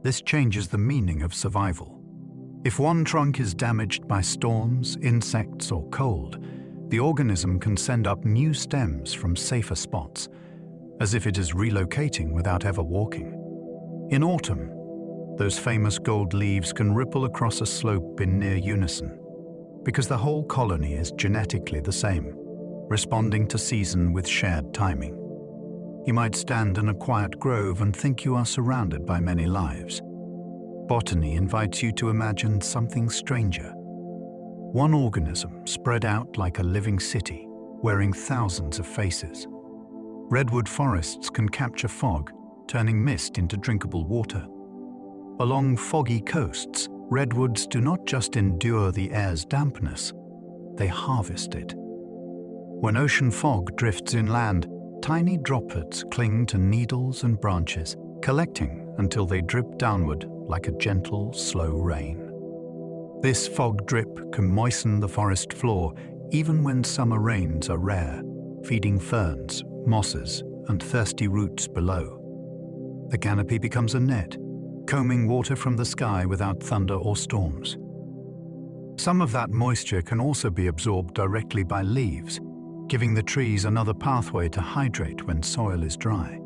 This changes the meaning of survival. If one trunk is damaged by storms, insects, or cold, the organism can send up new stems from safer spots, as if it is relocating without ever walking. In autumn, those famous gold leaves can ripple across a slope in near unison, because the whole colony is genetically the same, responding to season with shared timing. You might stand in a quiet grove and think you are surrounded by many lives. Botany invites you to imagine something stranger. One organism spread out like a living city, wearing thousands of faces. Redwood forests can capture fog, turning mist into drinkable water. Along foggy coasts, redwoods do not just endure the air's dampness, they harvest it. When ocean fog drifts inland, tiny droplets cling to needles and branches, collecting until they drip downward like a gentle, slow rain. This fog drip can moisten the forest floor even when summer rains are rare, feeding ferns, mosses, and thirsty roots below. The canopy becomes a net, combing water from the sky without thunder or storms. Some of that moisture can also be absorbed directly by leaves, giving the trees another pathway to hydrate when soil is dry.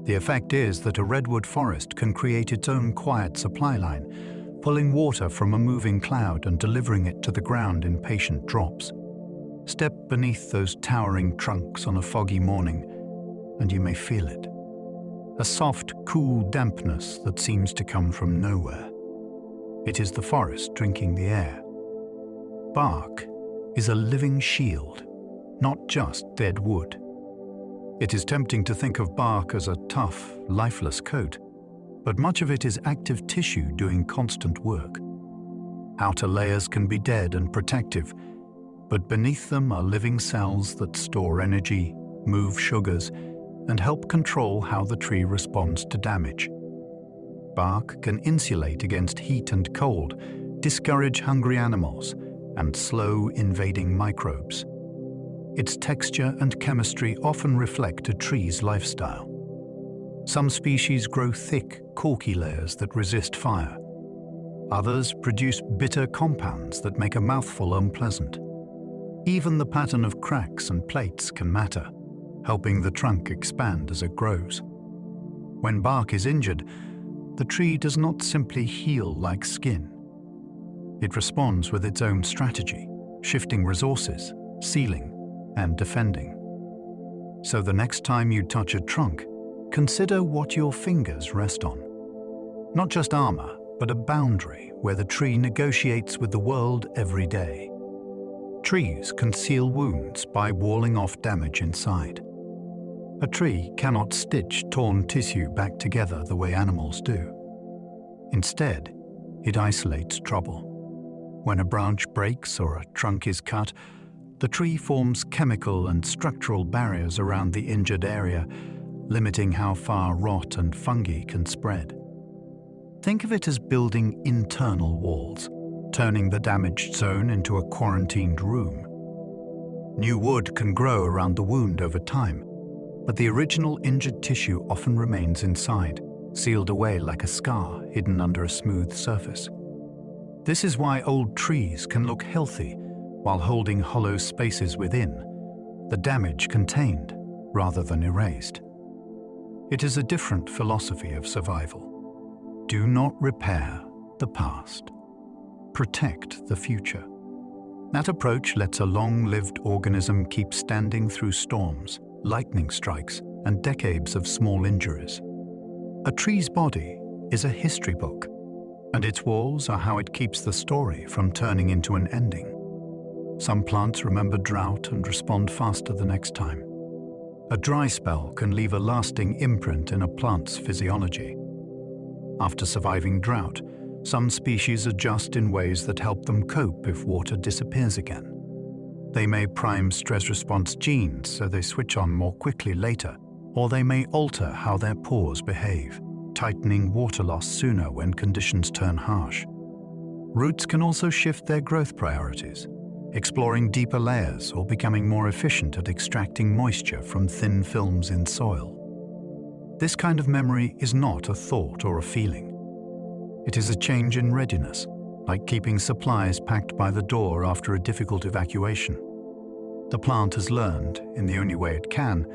The effect is that a redwood forest can create its own quiet supply line, pulling water from a moving cloud and delivering it to the ground in patient drops. Step beneath those towering trunks on a foggy morning, and you may feel it. A soft, cool dampness that seems to come from nowhere. It is the forest drinking the air. Bark is a living shield, not just dead wood. It is tempting to think of bark as a tough, lifeless coat, but much of it is active tissue doing constant work. Outer layers can be dead and protective, but beneath them are living cells that store energy, move sugars, and help control how the tree responds to damage. Bark can insulate against heat and cold, discourage hungry animals, and slow invading microbes. Its texture and chemistry often reflect a tree's lifestyle. Some species grow thick, corky layers that resist fire. Others produce bitter compounds that make a mouthful unpleasant. Even the pattern of cracks and plates can matter, helping the trunk expand as it grows. When bark is injured, the tree does not simply heal like skin. It responds with its own strategy, shifting resources, sealing, and defending. So the next time you touch a trunk, consider what your fingers rest on. Not just armor, but a boundary where the tree negotiates with the world every day. Trees conceal wounds by walling off damage inside. A tree cannot stitch torn tissue back together the way animals do. Instead, it isolates trouble. When a branch breaks or a trunk is cut, the tree forms chemical and structural barriers around the injured area, limiting how far rot and fungi can spread. Think of it as building internal walls, turning the damaged zone into a quarantined room. New wood can grow around the wound over time, but the original injured tissue often remains inside, sealed away like a scar hidden under a smooth surface. This is why old trees can look healthy while holding hollow spaces within, the damage contained rather than erased. It is a different philosophy of survival. Do not repair the past. Protect the future. That approach lets a long-lived organism keep standing through storms, lightning strikes, and decades of small injuries. A tree's body is a history book, and its walls are how it keeps the story from turning into an ending. Some plants remember drought and respond faster the next time. A dry spell can leave a lasting imprint in a plant's physiology. After surviving drought, some species adjust in ways that help them cope if water disappears again. They may prime stress response genes so they switch on more quickly later, or they may alter how their pores behave, tightening water loss sooner when conditions turn harsh. Roots can also shift their growth priorities, exploring deeper layers or becoming more efficient at extracting moisture from thin films in soil. This kind of memory is not a thought or a feeling. It is a change in readiness, like keeping supplies packed by the door after a difficult evacuation. The plant has learned, in the only way it can,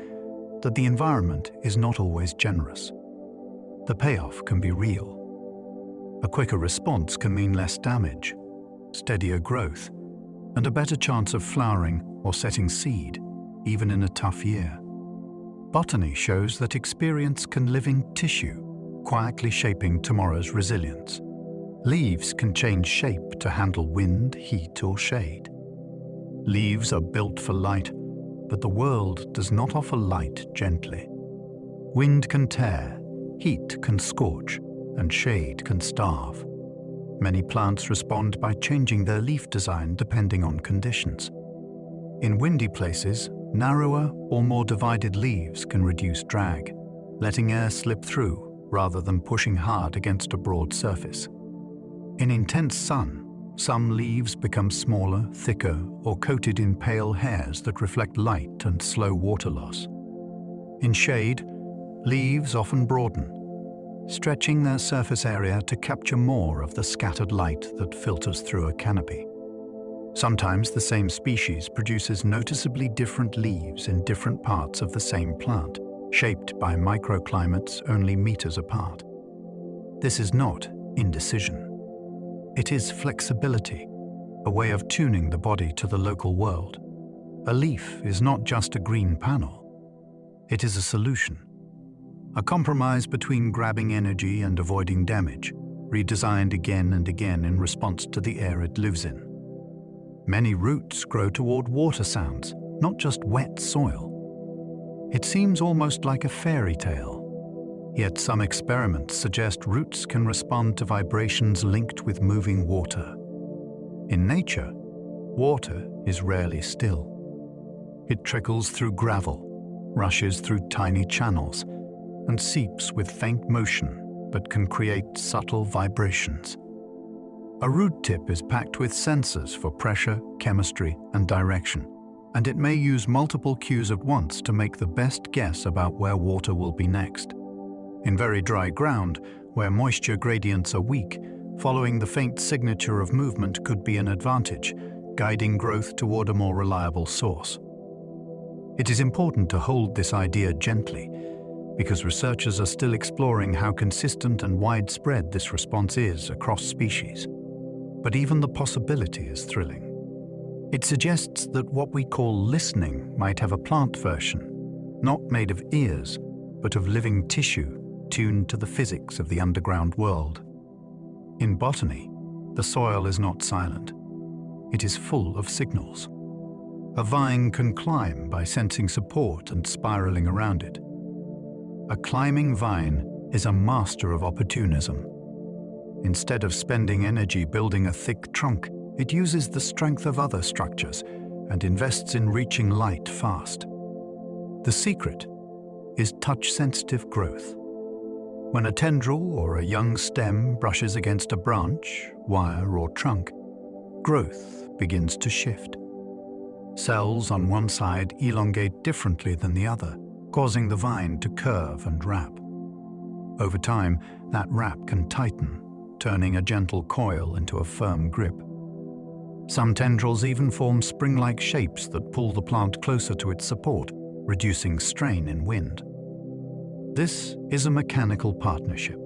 that the environment is not always generous. The payoff can be real. A quicker response can mean less damage, steadier growth, and a better chance of flowering or setting seed, even in a tough year. Botany shows that experience can live in tissue, quietly shaping tomorrow's resilience. Leaves can change shape to handle wind, heat, or shade. Leaves are built for light, but the world does not offer light gently. Wind can tear, heat can scorch, and shade can starve. Many plants respond by changing their leaf design depending on conditions. In windy places, narrower or more divided leaves can reduce drag, letting air slip through rather than pushing hard against a broad surface. In intense sun, some leaves become smaller, thicker, or coated in pale hairs that reflect light and slow water loss. In shade, leaves often broaden, stretching their surface area to capture more of the scattered light that filters through a canopy. Sometimes the same species produces noticeably different leaves in different parts of the same plant, shaped by microclimates only meters apart. This is not indecision. It is flexibility, a way of tuning the body to the local world. A leaf is not just a green panel. It is a solution. A compromise between grabbing energy and avoiding damage, redesigned again and again in response to the air it lives in. Many roots grow toward water sounds, not just wet soil. It seems almost like a fairy tale. Yet some experiments suggest roots can respond to vibrations linked with moving water. In nature, water is rarely still. It trickles through gravel, rushes through tiny channels, and seeps with faint motion, but can create subtle vibrations. A root tip is packed with sensors for pressure, chemistry, and direction, and it may use multiple cues at once to make the best guess about where water will be next. In very dry ground, where moisture gradients are weak, following the faint signature of movement could be an advantage, guiding growth toward a more reliable source. It is important to hold this idea gently, because researchers are still exploring how consistent and widespread this response is across species. But even the possibility is thrilling. It suggests that what we call listening might have a plant version, not made of ears, but of living tissue tuned to the physics of the underground world. In botany, the soil is not silent. It is full of signals. A vine can climb by sensing support and spiraling around it. A climbing vine is a master of opportunism. Instead of spending energy building a thick trunk, it uses the strength of other structures and invests in reaching light fast. The secret is touch-sensitive growth. When a tendril or a young stem brushes against a branch, wire, or trunk, growth begins to shift. Cells on one side elongate differently than the other, causing the vine to curve and wrap. Over time, that wrap can tighten, turning a gentle coil into a firm grip. Some tendrils even form spring-like shapes that pull the plant closer to its support, reducing strain in wind. This is a mechanical partnership.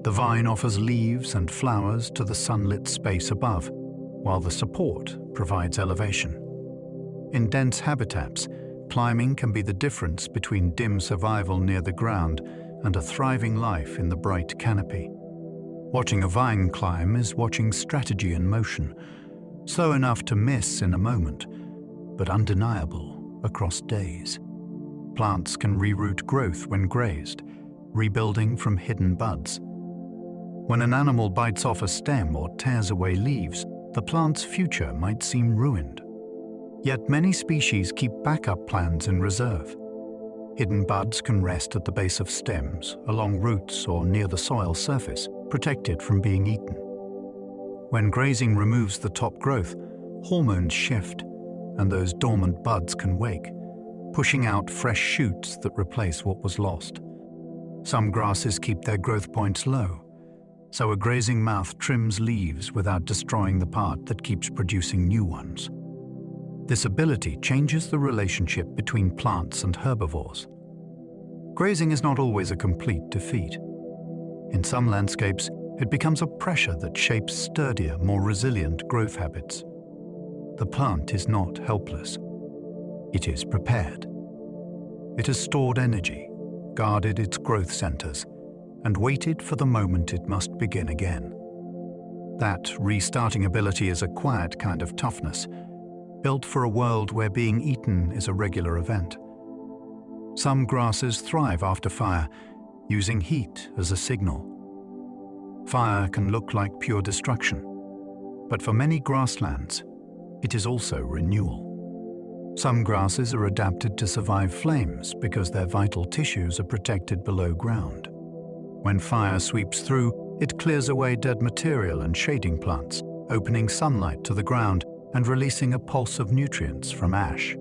The vine offers leaves and flowers to the sunlit space above, while the support provides elevation. In dense habitats, climbing can be the difference between dim survival near the ground and a thriving life in the bright canopy. Watching a vine climb is watching strategy in motion, slow enough to miss in a moment, but undeniable across days. Plants can reroute growth when grazed, rebuilding from hidden buds. When an animal bites off a stem or tears away leaves, the plant's future might seem ruined. Yet many species keep backup plans in reserve. Hidden buds can rest at the base of stems, along roots or near the soil surface, protected from being eaten. When grazing removes the top growth, hormones shift, and those dormant buds can wake, pushing out fresh shoots that replace what was lost. Some grasses keep their growth points low, so a grazing mouth trims leaves without destroying the part that keeps producing new ones. This ability changes the relationship between plants and herbivores. Grazing is not always a complete defeat. In some landscapes, it becomes a pressure that shapes sturdier, more resilient growth habits. The plant is not helpless. It is prepared. It has stored energy, guarded its growth centers, and waited for the moment it must begin again. That restarting ability is a quiet kind of toughness, built for a world where being eaten is a regular event. Some grasses thrive after fire, using heat as a signal. Fire can look like pure destruction, but for many grasslands, it is also renewal. Some grasses are adapted to survive flames because their vital tissues are protected below ground. When fire sweeps through, it clears away dead material and shading plants, opening sunlight to the ground and releasing a pulse of nutrients from ash.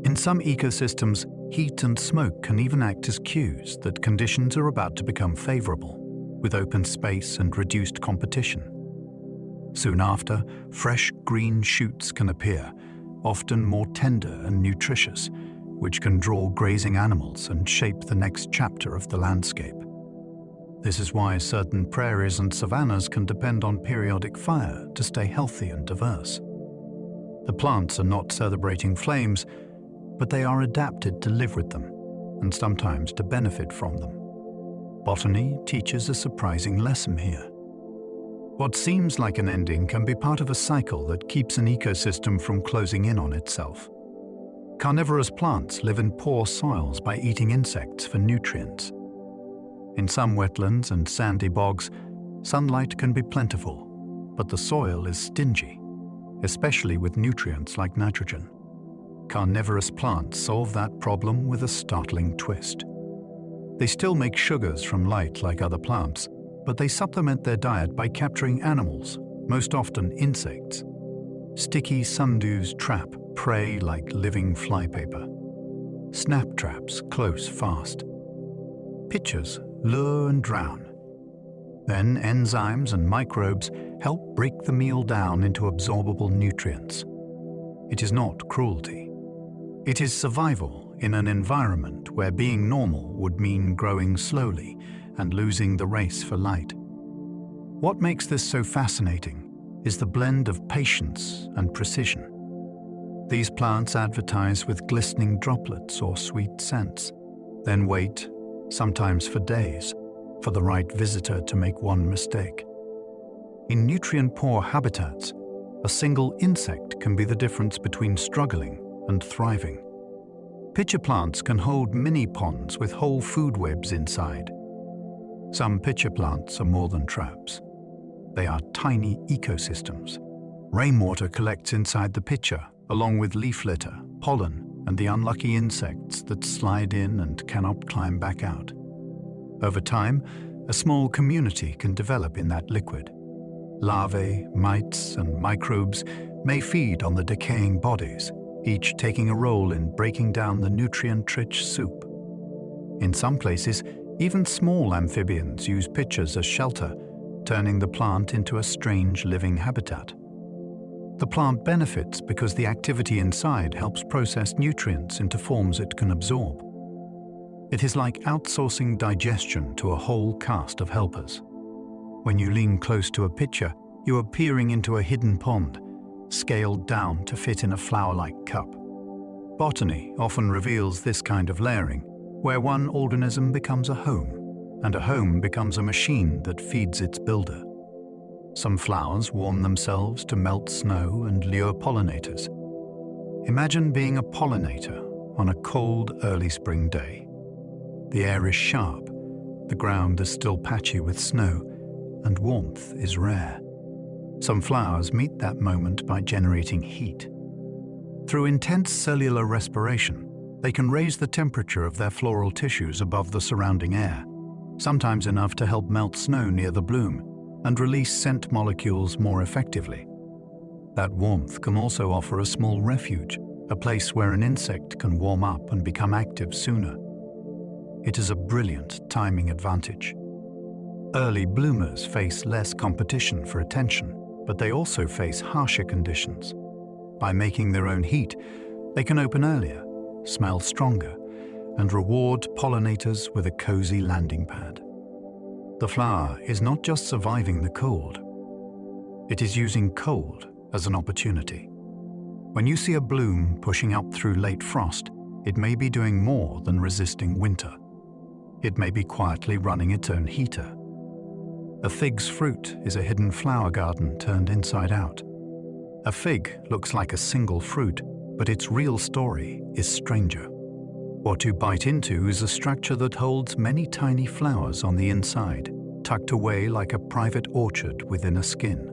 In some ecosystems, heat and smoke can even act as cues that conditions are about to become favorable, with open space and reduced competition. Soon after, fresh green shoots can appear, often more tender and nutritious, which can draw grazing animals and shape the next chapter of the landscape. This is why certain prairies and savannas can depend on periodic fire to stay healthy and diverse. The plants are not celebrating flames, but they are adapted to live with them, and sometimes to benefit from them. Botany teaches a surprising lesson here. What seems like an ending can be part of a cycle that keeps an ecosystem from closing in on itself. Carnivorous plants live in poor soils by eating insects for nutrients. In some wetlands and sandy bogs, sunlight can be plentiful, but the soil is stingy, especially with nutrients like nitrogen. Carnivorous plants solve that problem with a startling twist. They still make sugars from light like other plants, but they supplement their diet by capturing animals, most often insects. Sticky sundews trap prey like living flypaper. Snap traps close fast. Pitchers lure and drown. Then enzymes and microbes help break the meal down into absorbable nutrients. It is not cruelty. It is survival in an environment where being normal would mean growing slowly and losing the race for light. What makes this so fascinating is the blend of patience and precision. These plants advertise with glistening droplets or sweet scents, then wait, sometimes for days, for the right visitor to make one mistake. In nutrient-poor habitats, a single insect can be the difference between struggling and thriving. Pitcher plants can hold mini ponds with whole food webs inside. Some pitcher plants are more than traps. They are tiny ecosystems. Rainwater collects inside the pitcher, along with leaf litter, pollen, and the unlucky insects that slide in and cannot climb back out. Over time, a small community can develop in that liquid. Larvae, mites, and microbes may feed on the decaying bodies, each taking a role in breaking down the nutrient-rich soup. In some places, even small amphibians use pitchers as shelter, turning the plant into a strange living habitat. The plant benefits because the activity inside helps process nutrients into forms it can absorb. It is like outsourcing digestion to a whole cast of helpers. When you lean close to a pitcher, you are peering into a hidden pond, scaled down to fit in a flower-like cup. Botany often reveals this kind of layering, where one organism becomes a home, and a home becomes a machine that feeds its builder. Some flowers warm themselves to melt snow and lure pollinators. Imagine being a pollinator on a cold early spring day. The air is sharp, the ground is still patchy with snow, and warmth is rare. Some flowers meet that moment by generating heat. Through intense cellular respiration, they can raise the temperature of their floral tissues above the surrounding air, sometimes enough to help melt snow near the bloom and release scent molecules more effectively. That warmth can also offer a small refuge, a place where an insect can warm up and become active sooner. It is a brilliant timing advantage. Early bloomers face less competition for attention, but they also face harsher conditions. By making their own heat, they can open earlier, smell stronger, and reward pollinators with a cozy landing pad. The flower is not just surviving the cold. It is using cold as an opportunity. When you see a bloom pushing up through late frost, it may be doing more than resisting winter. It may be quietly running its own heater. A fig's fruit is a hidden flower garden turned inside out. A fig looks like a single fruit, but its real story is stranger. What you bite into is a structure that holds many tiny flowers on the inside, tucked away like a private orchard within a skin.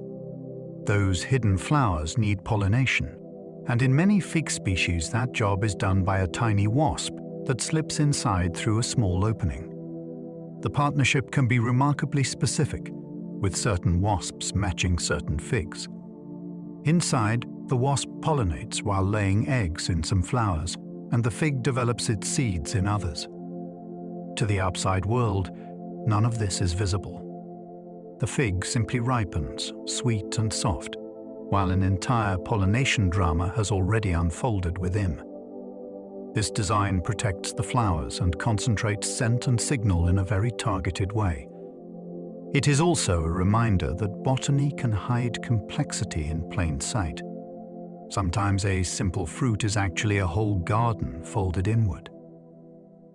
Those hidden flowers need pollination, and in many fig species that job is done by a tiny wasp that slips inside through a small opening. The partnership can be remarkably specific, with certain wasps matching certain figs. Inside, the wasp pollinates while laying eggs in some flowers, and the fig develops its seeds in others. To the outside world, none of this is visible. The fig simply ripens, sweet and soft, while an entire pollination drama has already unfolded within. This design protects the flowers and concentrates scent and signal in a very targeted way. It is also a reminder that botany can hide complexity in plain sight. Sometimes a simple fruit is actually a whole garden folded inward.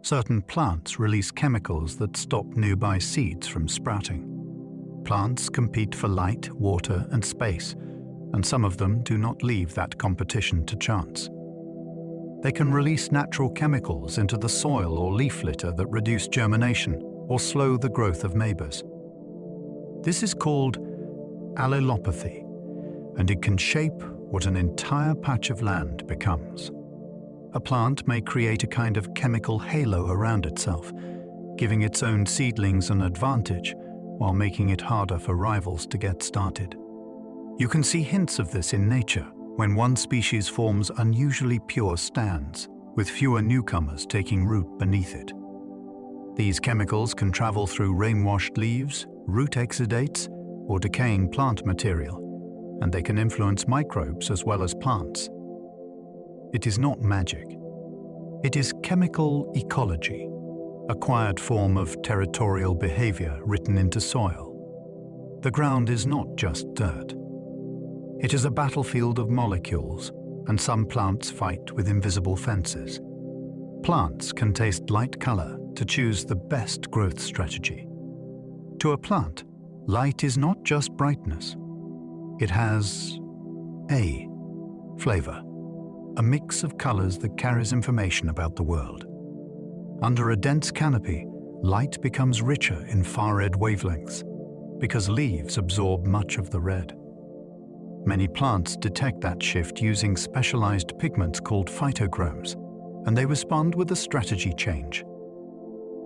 Certain plants release chemicals that stop nearby seeds from sprouting. Plants compete for light, water, and space, and some of them do not leave that competition to chance. They can release natural chemicals into the soil or leaf litter that reduce germination or slow the growth of neighbors. This is called allelopathy, and it can shape what an entire patch of land becomes. A plant may create a kind of chemical halo around itself, giving its own seedlings an advantage while making it harder for rivals to get started. You can see hints of this in nature when one species forms unusually pure stands, with fewer newcomers taking root beneath it. These chemicals can travel through rain-washed leaves, root exudates, or decaying plant material, and they can influence microbes as well as plants. It is not magic. It is chemical ecology, a quiet form of territorial behavior written into soil. The ground is not just dirt. It is a battlefield of molecules, and some plants fight with invisible fences. Plants can taste light color to choose the best growth strategy. To a plant, Light is not just brightness. It has a flavor, a mix of colors that carries information about the world. Under a dense canopy, light becomes richer in far-red wavelengths because leaves absorb much of the red. Many plants detect that shift using specialized pigments called phytochromes, and they respond with a strategy change.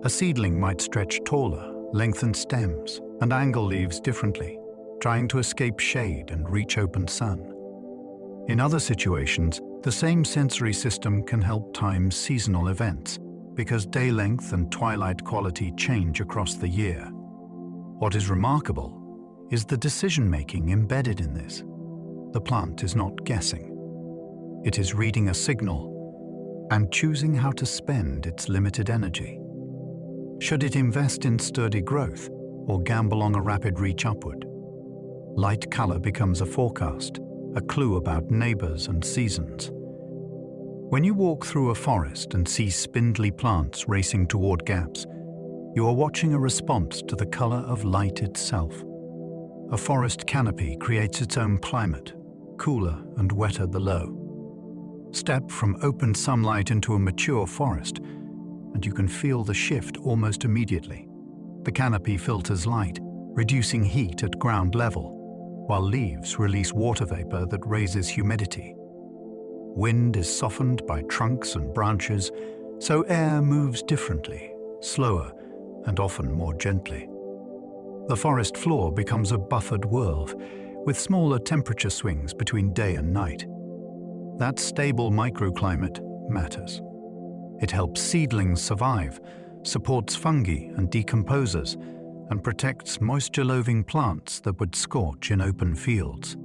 A seedling might stretch taller, lengthen stems, and angle leaves differently, trying to escape shade and reach open sun. In other situations, the same sensory system can help time seasonal events because day length and twilight quality change across the year. What is remarkable is the decision-making embedded in this. The plant is not guessing. It is reading a signal and choosing how to spend its limited energy. Should it invest in sturdy growth or gamble on a rapid reach upward? Light color becomes a forecast, a clue about neighbors and seasons. When you walk through a forest and see spindly plants racing toward gaps, you are watching a response to the color of light itself. A forest canopy creates its own climate, cooler and wetter below. Step from open sunlight into a mature forest, and you can feel the shift almost immediately. The canopy filters light, reducing heat at ground level, while leaves release water vapor that raises humidity. Wind is softened by trunks and branches, so air moves differently, slower, and often more gently. The forest floor becomes a buffered world, with smaller temperature swings between day and night. That stable microclimate matters. It helps seedlings survive, supports fungi and decomposers, and protects moisture-loving plants that would scorch in open fields.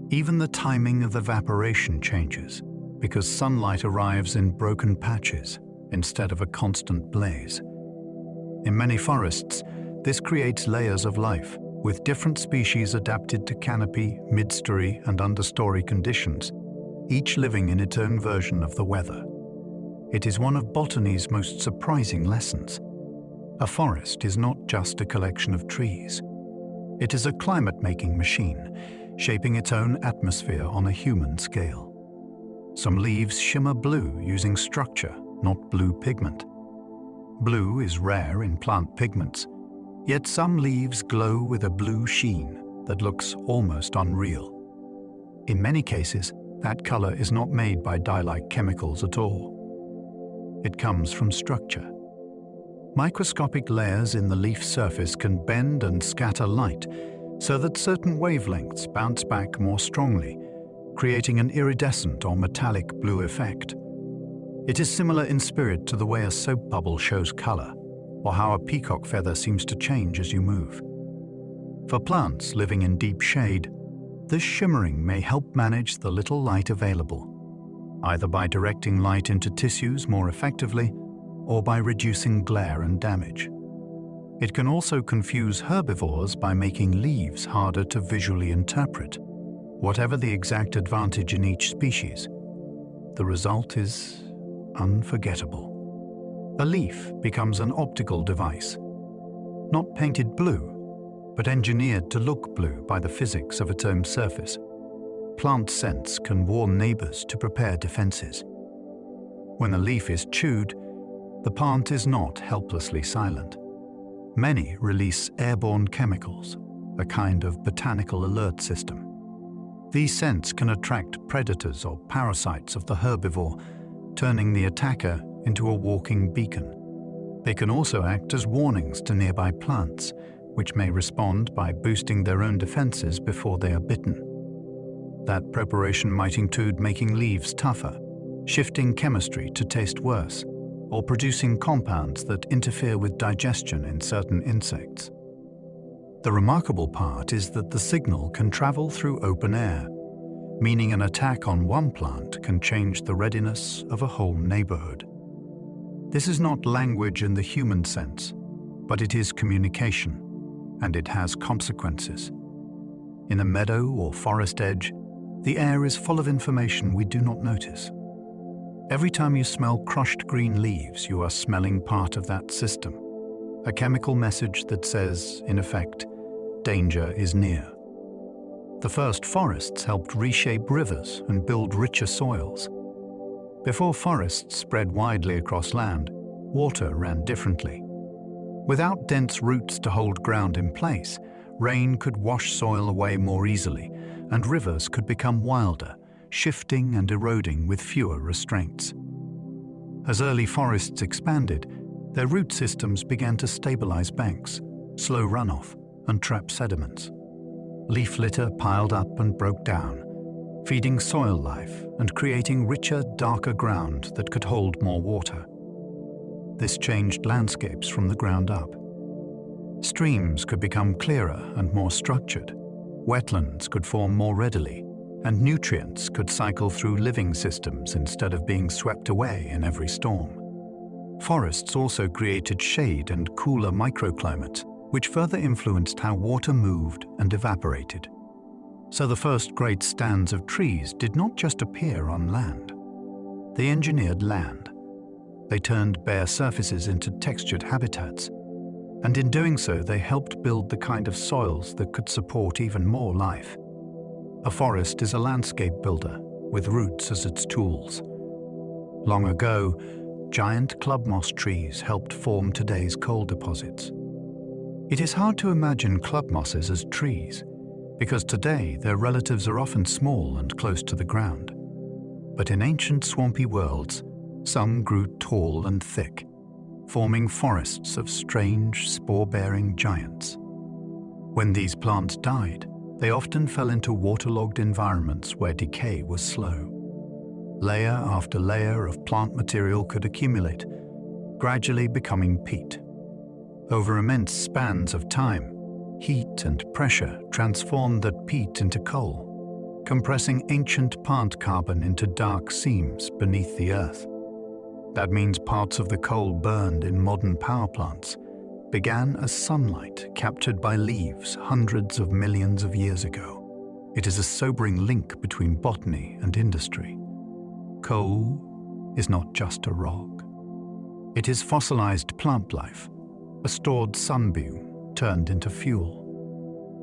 Even the timing of evaporation changes because sunlight arrives in broken patches instead of a constant blaze. In many forests, this creates layers of life, with different species adapted to canopy, mid-story, and understory conditions, each living in its own version of the weather. It is one of botany's most surprising lessons. A forest is not just a collection of trees. It is a climate-making machine, shaping its own atmosphere on a human scale. Some leaves shimmer blue using structure, not blue pigment. Blue is rare in plant pigments, yet some leaves glow with a blue sheen that looks almost unreal. In many cases, that color is not made by dye-like chemicals at all. It comes from structure. Microscopic layers in the leaf surface can bend and scatter light so that certain wavelengths bounce back more strongly, creating an iridescent or metallic blue effect. It is similar in spirit to the way a soap bubble shows color, or how a peacock feather seems to change as you move. For plants living in deep shade, this shimmering may help manage the little light available, either by directing light into tissues more effectively or by reducing glare and damage. It can also confuse herbivores by making leaves harder to visually interpret. Whatever the exact advantage in each species, the result is unforgettable. A leaf becomes an optical device, not painted blue, but engineered to look blue by the physics of its own surface. Plant scents can warn neighbors to prepare defenses. When a leaf is chewed, the plant is not helplessly silent. Many release airborne chemicals, a kind of botanical alert system. These scents can attract predators or parasites of the herbivore, turning the attacker into a walking beacon. They can also act as warnings to nearby plants, which may respond by boosting their own defenses before they are bitten. That preparation might include making leaves tougher, shifting chemistry to taste worse, or producing compounds that interfere with digestion in certain insects. The remarkable part is that the signal can travel through open air, meaning an attack on one plant can change the readiness of a whole neighborhood. This is not language in the human sense, but it is communication, and it has consequences. In a meadow or forest edge, the air is full of information we do not notice. Every time you smell crushed green leaves, you are smelling part of that system. A chemical message that says, in effect, danger is near. The first forests helped reshape rivers and build richer soils. Before forests spread widely across land, water ran differently. Without dense roots to hold ground in place, rain could wash soil away more easily, and rivers could become wilder, shifting and eroding with fewer restraints. As early forests expanded, their root systems began to stabilize banks, slow runoff, and trap sediments. Leaf litter piled up and broke down, feeding soil life and creating richer, darker ground that could hold more water. This changed landscapes from the ground up. Streams could become clearer and more structured, wetlands could form more readily, and nutrients could cycle through living systems instead of being swept away in every storm. Forests also created shade and cooler microclimates, which further influenced how water moved and evaporated. So the first great stands of trees did not just appear on land. They engineered land. They turned bare surfaces into textured habitats, and in doing so they helped build the kind of soils that could support even more life. A forest is a landscape builder, with roots as its tools. Long ago, giant club moss trees helped form today's coal deposits. It is hard to imagine club mosses as trees, because today their relatives are often small and close to the ground. But in ancient swampy worlds, some grew tall and thick, forming forests of strange, spore-bearing giants. When these plants died, they often fell into waterlogged environments where decay was slow. Layer after layer of plant material could accumulate, gradually becoming peat. Over immense spans of time, heat and pressure transformed that peat into coal, compressing ancient plant carbon into dark seams beneath the earth. That means parts of the coal burned in modern power plants began as sunlight captured by leaves hundreds of millions of years ago. It is a sobering link between botany and industry. Coal is not just a rock. It is fossilized plant life, a stored sunbeam turned into fuel.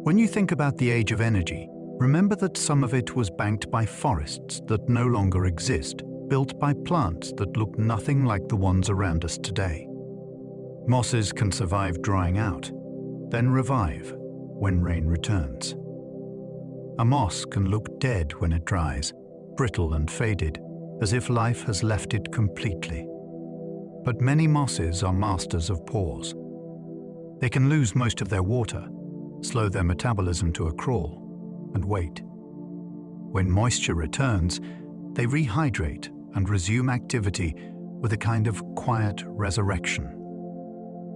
When you think about the age of energy, remember that some of it was banked by forests that no longer exist, built by plants that look nothing like the ones around us today. Mosses can survive drying out, then revive when rain returns. A moss can look dead when it dries, brittle and faded, as if life has left it completely. But many mosses are masters of pause. They can lose most of their water, slow their metabolism to a crawl, and wait. When moisture returns, they rehydrate and resume activity with a kind of quiet resurrection.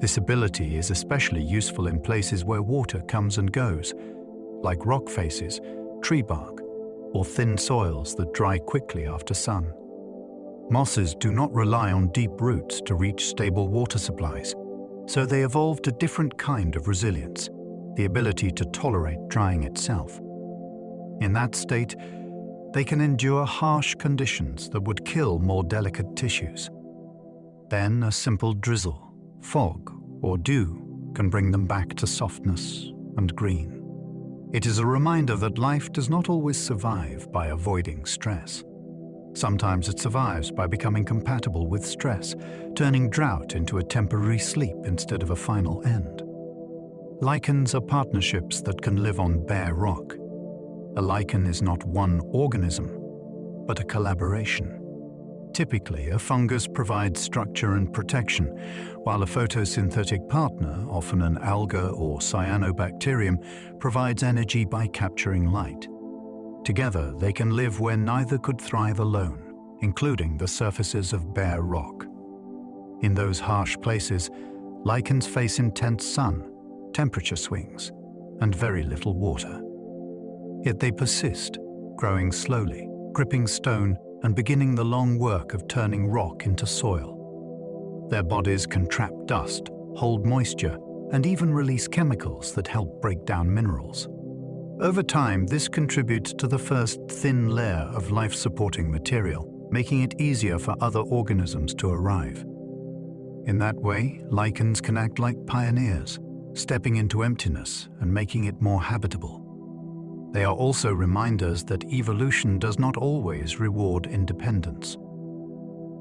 This ability is especially useful in places where water comes and goes, like rock faces, tree bark, or thin soils that dry quickly after sun. Mosses do not rely on deep roots to reach stable water supplies, so they evolved a different kind of resilience, the ability to tolerate drying itself. In that state, they can endure harsh conditions that would kill more delicate tissues. Then a simple drizzle, fog, or dew can bring them back to softness and green. It is a reminder that life does not always survive by avoiding stress. Sometimes it survives by becoming compatible with stress, turning drought into a temporary sleep instead of a final end. Lichens are partnerships that can live on bare rock. A lichen is not one organism, but a collaboration. Typically, a fungus provides structure and protection, while a photosynthetic partner, often an alga or cyanobacterium, provides energy by capturing light. Together, they can live where neither could thrive alone, including the surfaces of bare rock. In those harsh places, lichens face intense sun, temperature swings, and very little water. Yet they persist, growing slowly, gripping stone, and beginning the long work of turning rock into soil. Their bodies can trap dust, hold moisture, and even release chemicals that help break down minerals. Over time, this contributes to the first thin layer of life-supporting material, making it easier for other organisms to arrive. In that way, lichens can act like pioneers, stepping into emptiness and making it more habitable. They are also reminders that evolution does not always reward independence.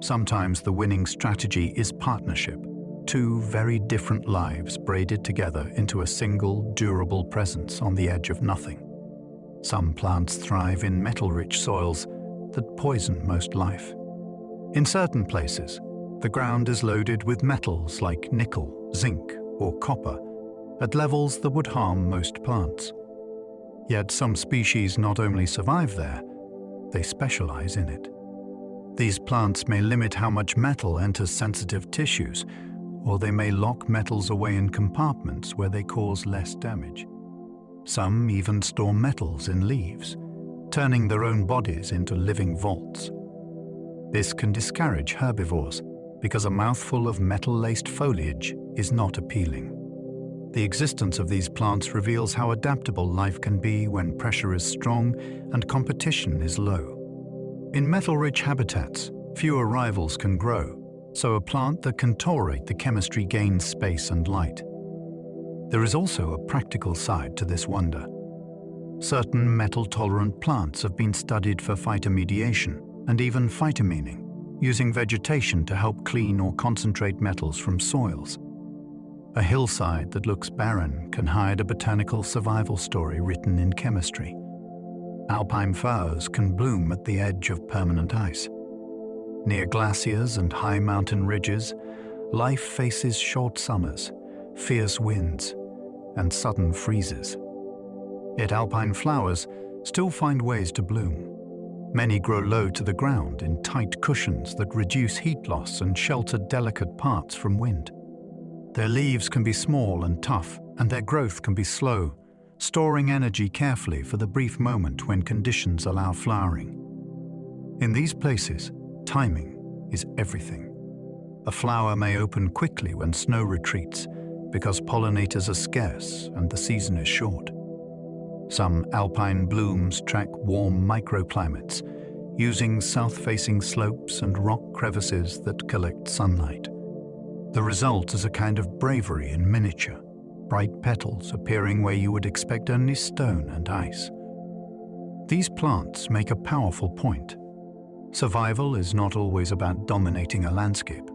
Sometimes the winning strategy is partnership, two very different lives braided together into a single, durable presence on the edge of nothing. Some plants thrive in metal-rich soils that poison most life. In certain places, the ground is loaded with metals like nickel, zinc, or copper at levels that would harm most plants. Yet some species not only survive there, they specialize in it. These plants may limit how much metal enters sensitive tissues, or they may lock metals away in compartments where they cause less damage. Some even store metals in leaves, turning their own bodies into living vaults. This can discourage herbivores because a mouthful of metal-laced foliage is not appealing. The existence of these plants reveals how adaptable life can be when pressure is strong and competition is low. In metal-rich habitats, fewer rivals can grow, so a plant that can tolerate the chemistry gains space and light. There is also a practical side to this wonder. Certain metal-tolerant plants have been studied for phytomediation and even phytomening, using vegetation to help clean or concentrate metals from soils. A hillside that looks barren can hide a botanical survival story written in chemistry. Alpine flowers can bloom at the edge of permanent ice. Near glaciers and high mountain ridges, life faces short summers, fierce winds, and sudden freezes. Yet alpine flowers still find ways to bloom. Many grow low to the ground in tight cushions that reduce heat loss and shelter delicate parts from wind. Their leaves can be small and tough, and their growth can be slow, storing energy carefully for the brief moment when conditions allow flowering. In these places, timing is everything. A flower may open quickly when snow retreats because pollinators are scarce and the season is short. Some alpine blooms track warm microclimates, using south-facing slopes and rock crevices that collect sunlight. The result is a kind of bravery in miniature, bright petals appearing where you would expect only stone and ice. These plants make a powerful point. Survival is not always about dominating a landscape.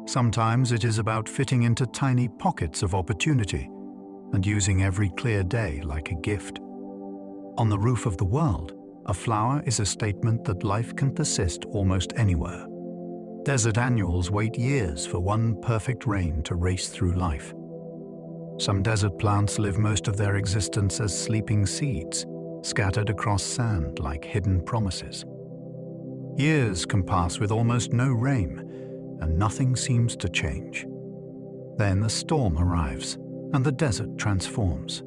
Sometimes it is about fitting into tiny pockets of opportunity and using every clear day like a gift. On the roof of the world, a flower is a statement that life can persist almost anywhere. Desert annuals wait years for one perfect rain to race through life. Some desert plants live most of their existence as sleeping seeds, scattered across sand like hidden promises. Years can pass with almost no rain, and nothing seems to change. Then a storm arrives, and the desert transforms.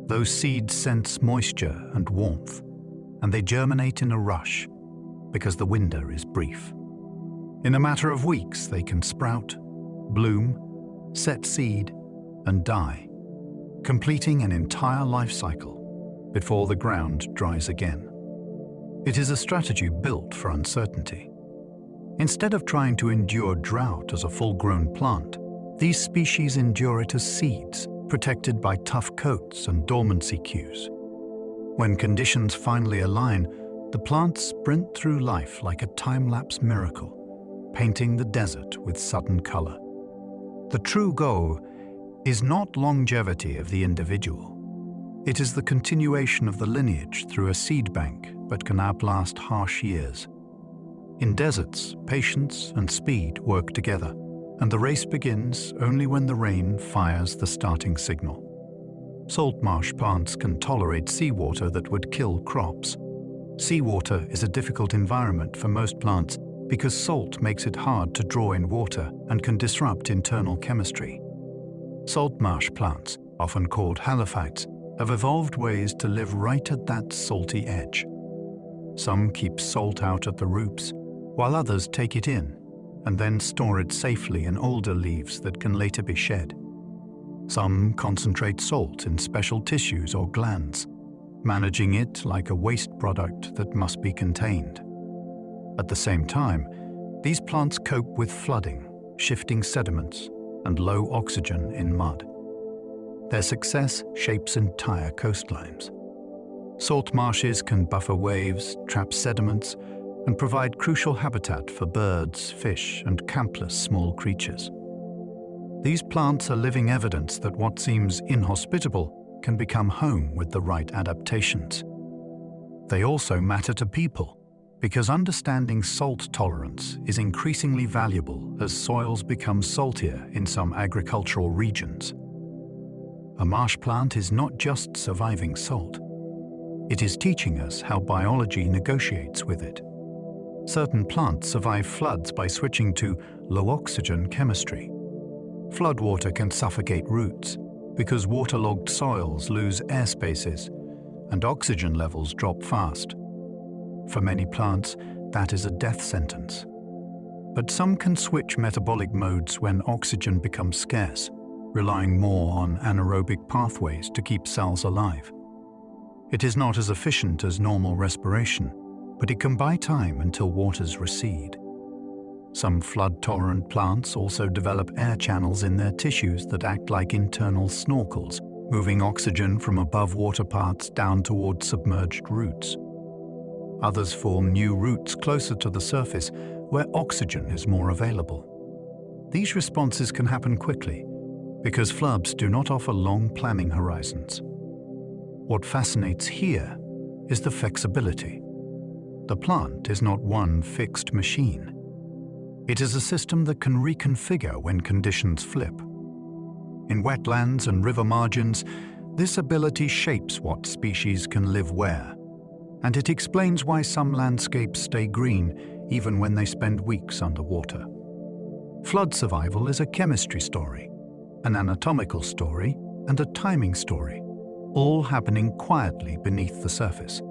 Those seeds sense moisture and warmth, and they germinate in a rush, because the winter is brief. In a matter of weeks, they can sprout, bloom, set seed, and die, completing an entire life cycle before the ground dries again. It is a strategy built for uncertainty. Instead of trying to endure drought as a full-grown plant, these species endure it as seeds, protected by tough coats and dormancy cues. When conditions finally align, the plants sprint through life like a time-lapse miracle, painting the desert with sudden color. The true goal is not longevity of the individual. It is the continuation of the lineage through a seed bank that can outlast harsh years. In deserts, patience and speed work together, and the race begins only when the rain fires the starting signal. Salt marsh plants can tolerate seawater that would kill crops. Seawater is a difficult environment for most plants because salt makes it hard to draw in water and can disrupt internal chemistry. Salt marsh plants, often called halophytes, have evolved ways to live right at that salty edge. Some keep salt out at the roots, while others take it in and then store it safely in older leaves that can later be shed. Some concentrate salt in special tissues or glands, managing it like a waste product that must be contained. At the same time, these plants cope with flooding, shifting sediments, and low oxygen in mud. their success shapes entire coastlines. Salt marshes can buffer waves, trap sediments, and provide crucial habitat for birds, fish, and countless small creatures. These plants are living evidence that what seems inhospitable can become home with the right adaptations. They also matter to people, because understanding salt tolerance is increasingly valuable as soils become saltier in some agricultural regions. A marsh plant is not just surviving salt. It is teaching us how biology negotiates with it. Certain plants survive floods by switching to low-oxygen chemistry. Floodwater can suffocate roots because waterlogged soils lose air spaces and oxygen levels drop fast. For many plants, that is a death sentence. But some can switch metabolic modes when oxygen becomes scarce, relying more on anaerobic pathways to keep cells alive. It is not as efficient as normal respiration, but it can buy time until waters recede. Some flood-tolerant plants also develop air channels in their tissues that act like internal snorkels, moving oxygen from above water parts down toward submerged roots. Others form new roots closer to the surface, where oxygen is more available. These responses can happen quickly, because floods do not offer long planning horizons. What fascinates here is the flexibility. The plant is not one fixed machine. It is a system that can reconfigure when conditions flip. In wetlands and river margins, this ability shapes what species can live where, and it explains why some landscapes stay green even when they spend weeks underwater. Flood survival is a chemistry story, an anatomical story, and a timing story, all happening quietly beneath the surface.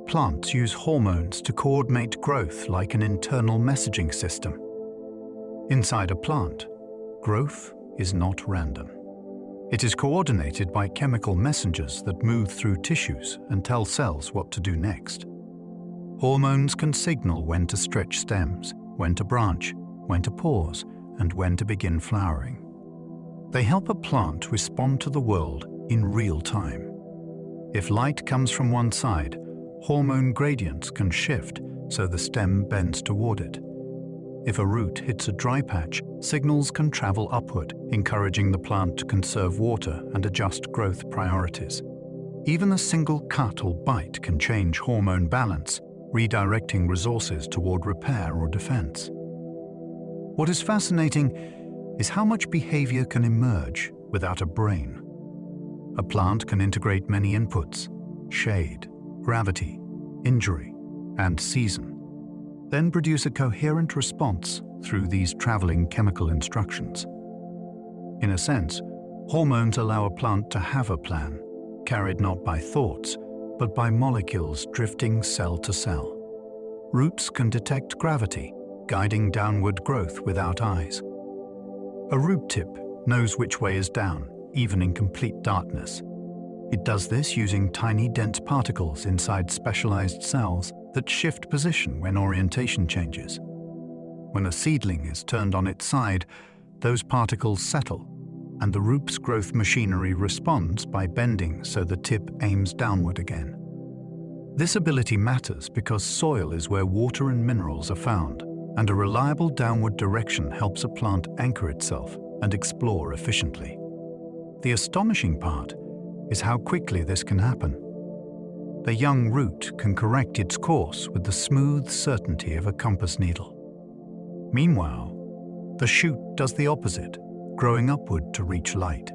Plants use hormones to coordinate growth like an internal messaging system. Inside a plant, growth is not random. It is coordinated by chemical messengers that move through tissues and tell cells what to do next. Hormones can signal when to stretch stems, when to branch, when to pause, and when to begin flowering. They help a plant respond to the world in real time. If light comes from one side, hormone gradients can shift so the stem bends toward it. If a root hits a dry patch, signals can travel upward, encouraging the plant to conserve water and adjust growth priorities. Even a single cut or bite can change hormone balance, redirecting resources toward repair or defense. What is fascinating is how much behavior can emerge without a brain. A plant can integrate many inputs: shade, gravity, injury, and season, then produce a coherent response through these traveling chemical instructions. In a sense, hormones allow a plant to have a plan, carried not by thoughts, but by molecules drifting cell to cell. Roots can detect gravity, guiding downward growth without eyes. A root tip knows which way is down, even in complete darkness. It does this using tiny dense particles inside specialized cells that shift position when orientation changes. When a seedling is turned on its side, those particles settle, and the root's growth machinery responds by bending so the tip aims downward again. This ability matters because soil is where water and minerals are found, and a reliable downward direction helps a plant anchor itself and explore efficiently. The astonishing part is how quickly this can happen. The young root can correct its course with the smooth certainty of a compass needle. Meanwhile, the shoot does the opposite, growing upward to reach light.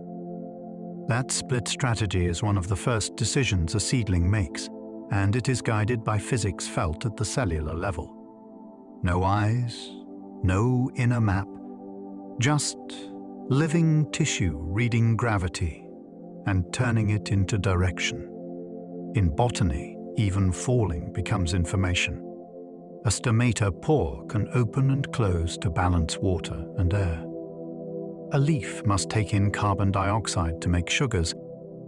That split strategy is one of the first decisions a seedling makes, and it is guided by physics felt at the cellular level. No eyes, no inner map, just living tissue reading gravity and turning it into direction. In botany, even falling becomes information. A stomata pore can open and close to balance water and air. A leaf must take in carbon dioxide to make sugars,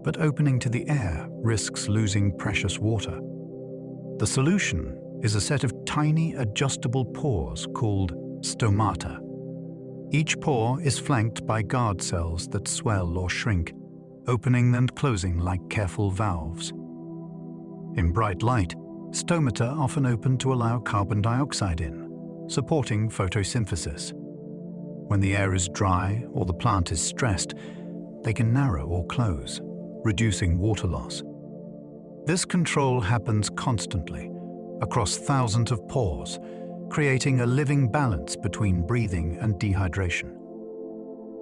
but opening to the air risks losing precious water. The solution is a set of tiny adjustable pores called stomata. Each pore is flanked by guard cells that swell or shrink, opening and closing like careful valves. In bright light, stomata often open to allow carbon dioxide in, supporting photosynthesis. When the air is dry or the plant is stressed, they can narrow or close, reducing water loss. This control happens constantly, across thousands of pores, creating a living balance between breathing and dehydration.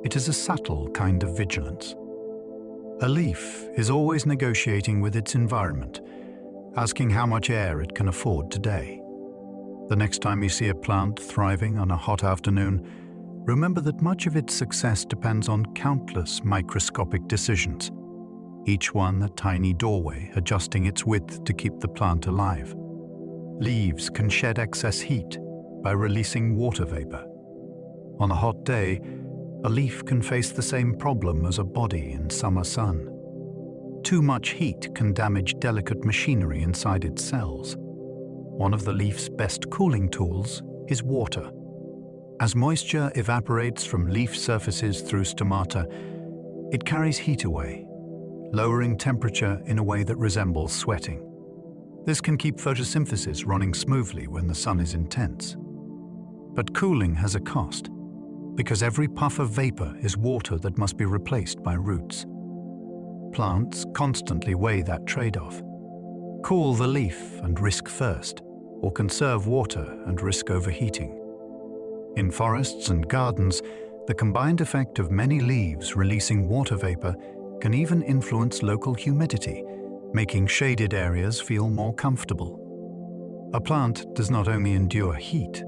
It is a subtle kind of vigilance. A leaf is always negotiating with its environment, asking how much air it can afford today. The next time you see a plant thriving on a hot afternoon, remember that much of its success depends on countless microscopic decisions, each one a tiny doorway adjusting its width to keep the plant alive. Leaves can shed excess heat by releasing water vapor. On a hot day, a leaf can face the same problem as a body in summer sun. Too much heat can damage delicate machinery inside its cells. One of the leaf's best cooling tools is water. As moisture evaporates from leaf surfaces through stomata, it carries heat away, lowering temperature in a way that resembles sweating. This can keep photosynthesis running smoothly when the sun is intense. But cooling has a cost, because every puff of vapor is water that must be replaced by roots. Plants constantly weigh that trade-off. Cool the leaf and risk thirst, or conserve water and risk overheating. In forests and gardens, the combined effect of many leaves releasing water vapor can even influence local humidity, making shaded areas feel more comfortable. A plant does not only endure heat,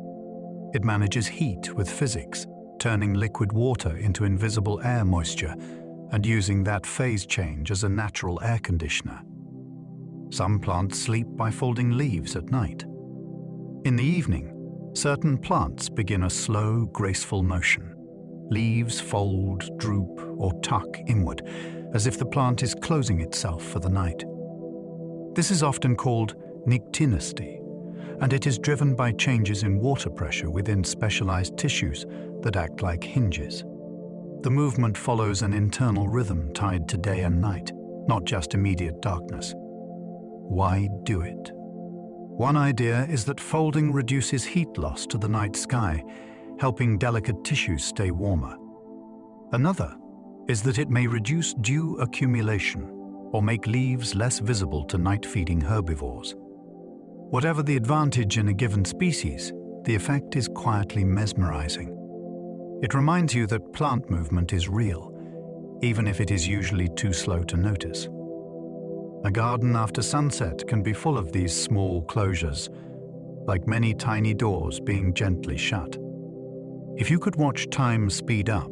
it manages heat with physics, turning liquid water into invisible air moisture and using that phase change as a natural air conditioner. Some plants sleep by folding leaves at night. In the evening, certain plants begin a slow, graceful motion. Leaves fold, droop, or tuck inward, as if the plant is closing itself for the night. This is often called nyctinisty, and it is driven by changes in water pressure within specialized tissues that act like hinges. The movement follows an internal rhythm tied to day and night, not just immediate darkness. Why do it? One idea is that folding reduces heat loss to the night sky, helping delicate tissues stay warmer. Another is that it may reduce dew accumulation or make leaves less visible to night-feeding herbivores. Whatever the advantage in a given species, the effect is quietly mesmerizing. It reminds you that plant movement is real, even if it is usually too slow to notice. A garden after sunset can be full of these small closures, like many tiny doors being gently shut. If you could watch time speed up,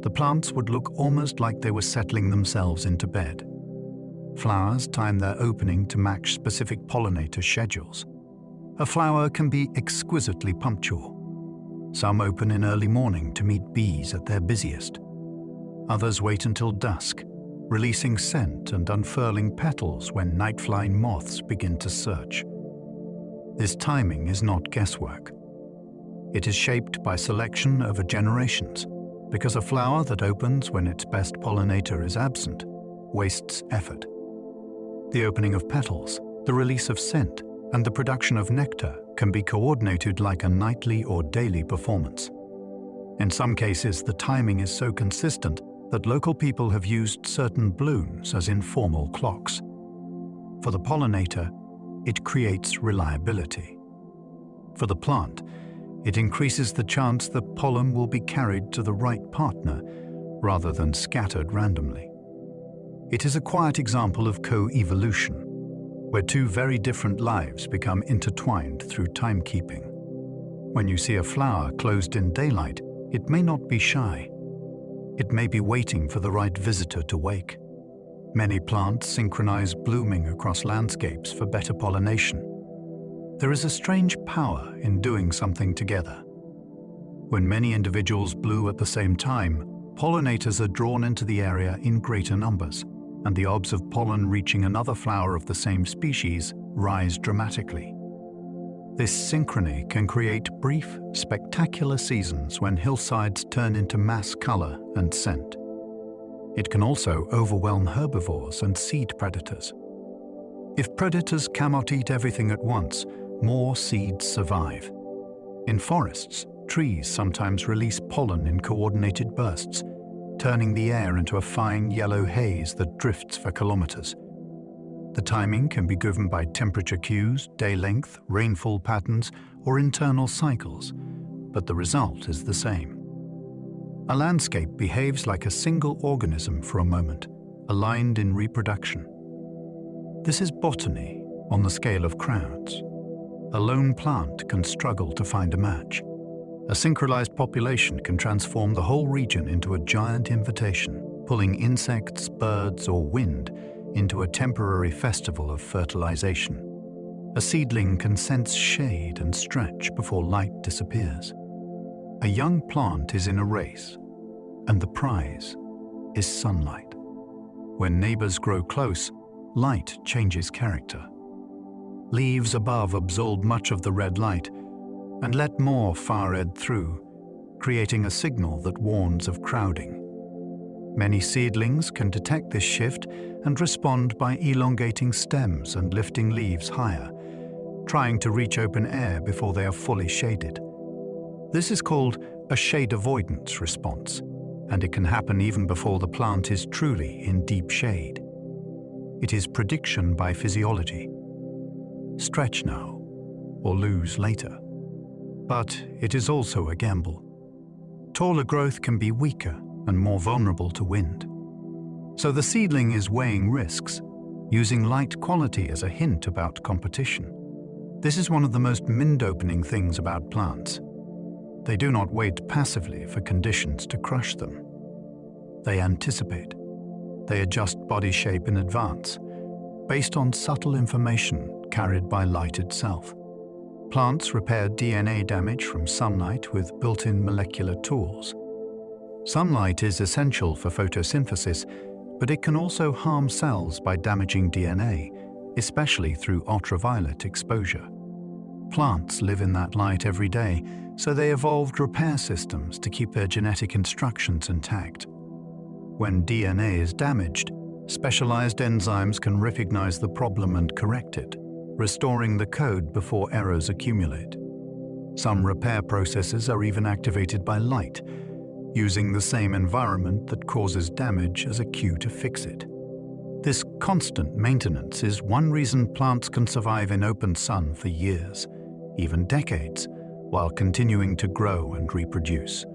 the plants would look almost like they were settling themselves into bed. Flowers time their opening to match specific pollinator schedules. A flower can be exquisitely punctual. Some open in early morning to meet bees at their busiest. Others wait until dusk, releasing scent and unfurling petals when night-flying moths begin to search. This timing is not guesswork. It is shaped by selection over generations, because a flower that opens when its best pollinator is absent wastes effort. The opening of petals, the release of scent, and the production of nectar can be coordinated like a nightly or daily performance. In some cases, the timing is so consistent that local people have used certain blooms as informal clocks. For the pollinator, it creates reliability. For the plant, it increases the chance that pollen will be carried to the right partner rather than scattered randomly. It is a quiet example of co-evolution, where two very different lives become intertwined through timekeeping. When you see a flower closed in daylight, it may not be shy. It may be waiting for the right visitor to wake. Many plants synchronize blooming across landscapes for better pollination. There is a strange power in doing something together. When many individuals bloom at the same time, pollinators are drawn into the area in greater numbers, and the odds of pollen reaching another flower of the same species rise dramatically. This synchrony can create brief, spectacular seasons when hillsides turn into mass color and scent. It can also overwhelm herbivores and seed predators. If predators cannot eat everything at once, more seeds survive. In forests, trees sometimes release pollen in coordinated bursts, turning the air into a fine yellow haze that drifts for kilometers. The timing can be driven by temperature cues, day length, rainfall patterns, or internal cycles, but the result is the same. A landscape behaves like a single organism for a moment, aligned in reproduction. This is botany on the scale of crowds. A lone plant can struggle to find a match. A synchronized population can transform the whole region into a giant invitation, pulling insects, birds, or wind into a temporary festival of fertilization. A seedling can sense shade and stretch before light disappears. A young plant is in a race, and the prize is sunlight. When neighbors grow close, light changes character. Leaves above absorb much of the red light and let more far-red through, creating a signal that warns of crowding. Many seedlings can detect this shift and respond by elongating stems and lifting leaves higher, trying to reach open air before they are fully shaded. This is called a shade avoidance response, and it can happen even before the plant is truly in deep shade. It is prediction by physiology. Stretch now, or lose later. But it is also a gamble. Taller growth can be weaker and more vulnerable to wind. So the seedling is weighing risks, using light quality as a hint about competition. This is one of the most mind-opening things about plants. They do not wait passively for conditions to crush them. They anticipate. They adjust body shape in advance, based on subtle information carried by light itself. Plants repair DNA damage from sunlight with built-in molecular tools. Sunlight is essential for photosynthesis, but it can also harm cells by damaging DNA, especially through ultraviolet exposure. Plants live in that light every day, so they evolved repair systems to keep their genetic instructions intact. When DNA is damaged, specialized enzymes can recognize the problem and correct it, restoring the code before errors accumulate. Some repair processes are even activated by light, using the same environment that causes damage as a cue to fix it. This constant maintenance is one reason plants can survive in open sun for years, even decades, while continuing to grow and reproduce.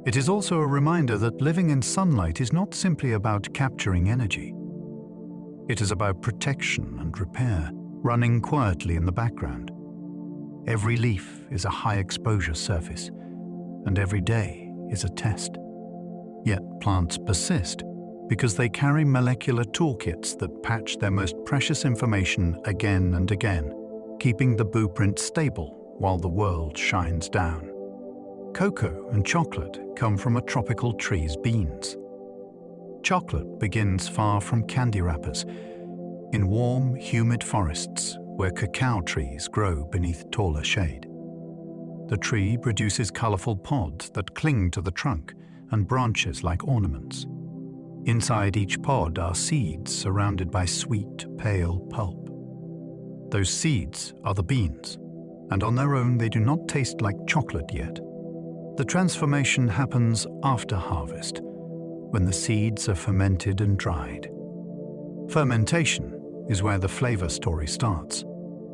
It is also a reminder that living in sunlight is not simply about capturing energy. It is about protection and repair, running quietly in the background. Every leaf is a high-exposure surface, and every day is a test. Yet plants persist because they carry molecular toolkits that patch their most precious information again and again, keeping the blueprint stable while the world shines down. Cocoa and chocolate come from a tropical tree's beans. Chocolate begins far from candy wrappers, in warm, humid forests where cacao trees grow beneath taller shade. The tree produces colorful pods that cling to the trunk and branches like ornaments. Inside each pod are seeds surrounded by sweet, pale pulp. Those seeds are the beans, and on their own they do not taste like chocolate yet. The transformation happens after harvest, when the seeds are fermented and dried. Fermentation is where the flavor story starts,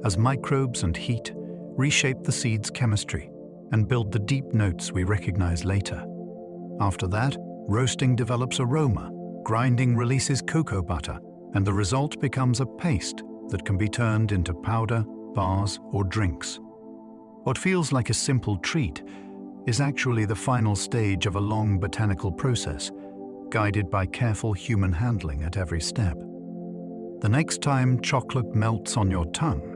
as microbes and heat reshape the seed's chemistry and build the deep notes we recognize later. After that, roasting develops aroma, grinding releases cocoa butter, and the result becomes a paste that can be turned into powder, bars, or drinks. What feels like a simple treat is actually the final stage of a long botanical process, guided by careful human handling at every step. The next time chocolate melts on your tongue,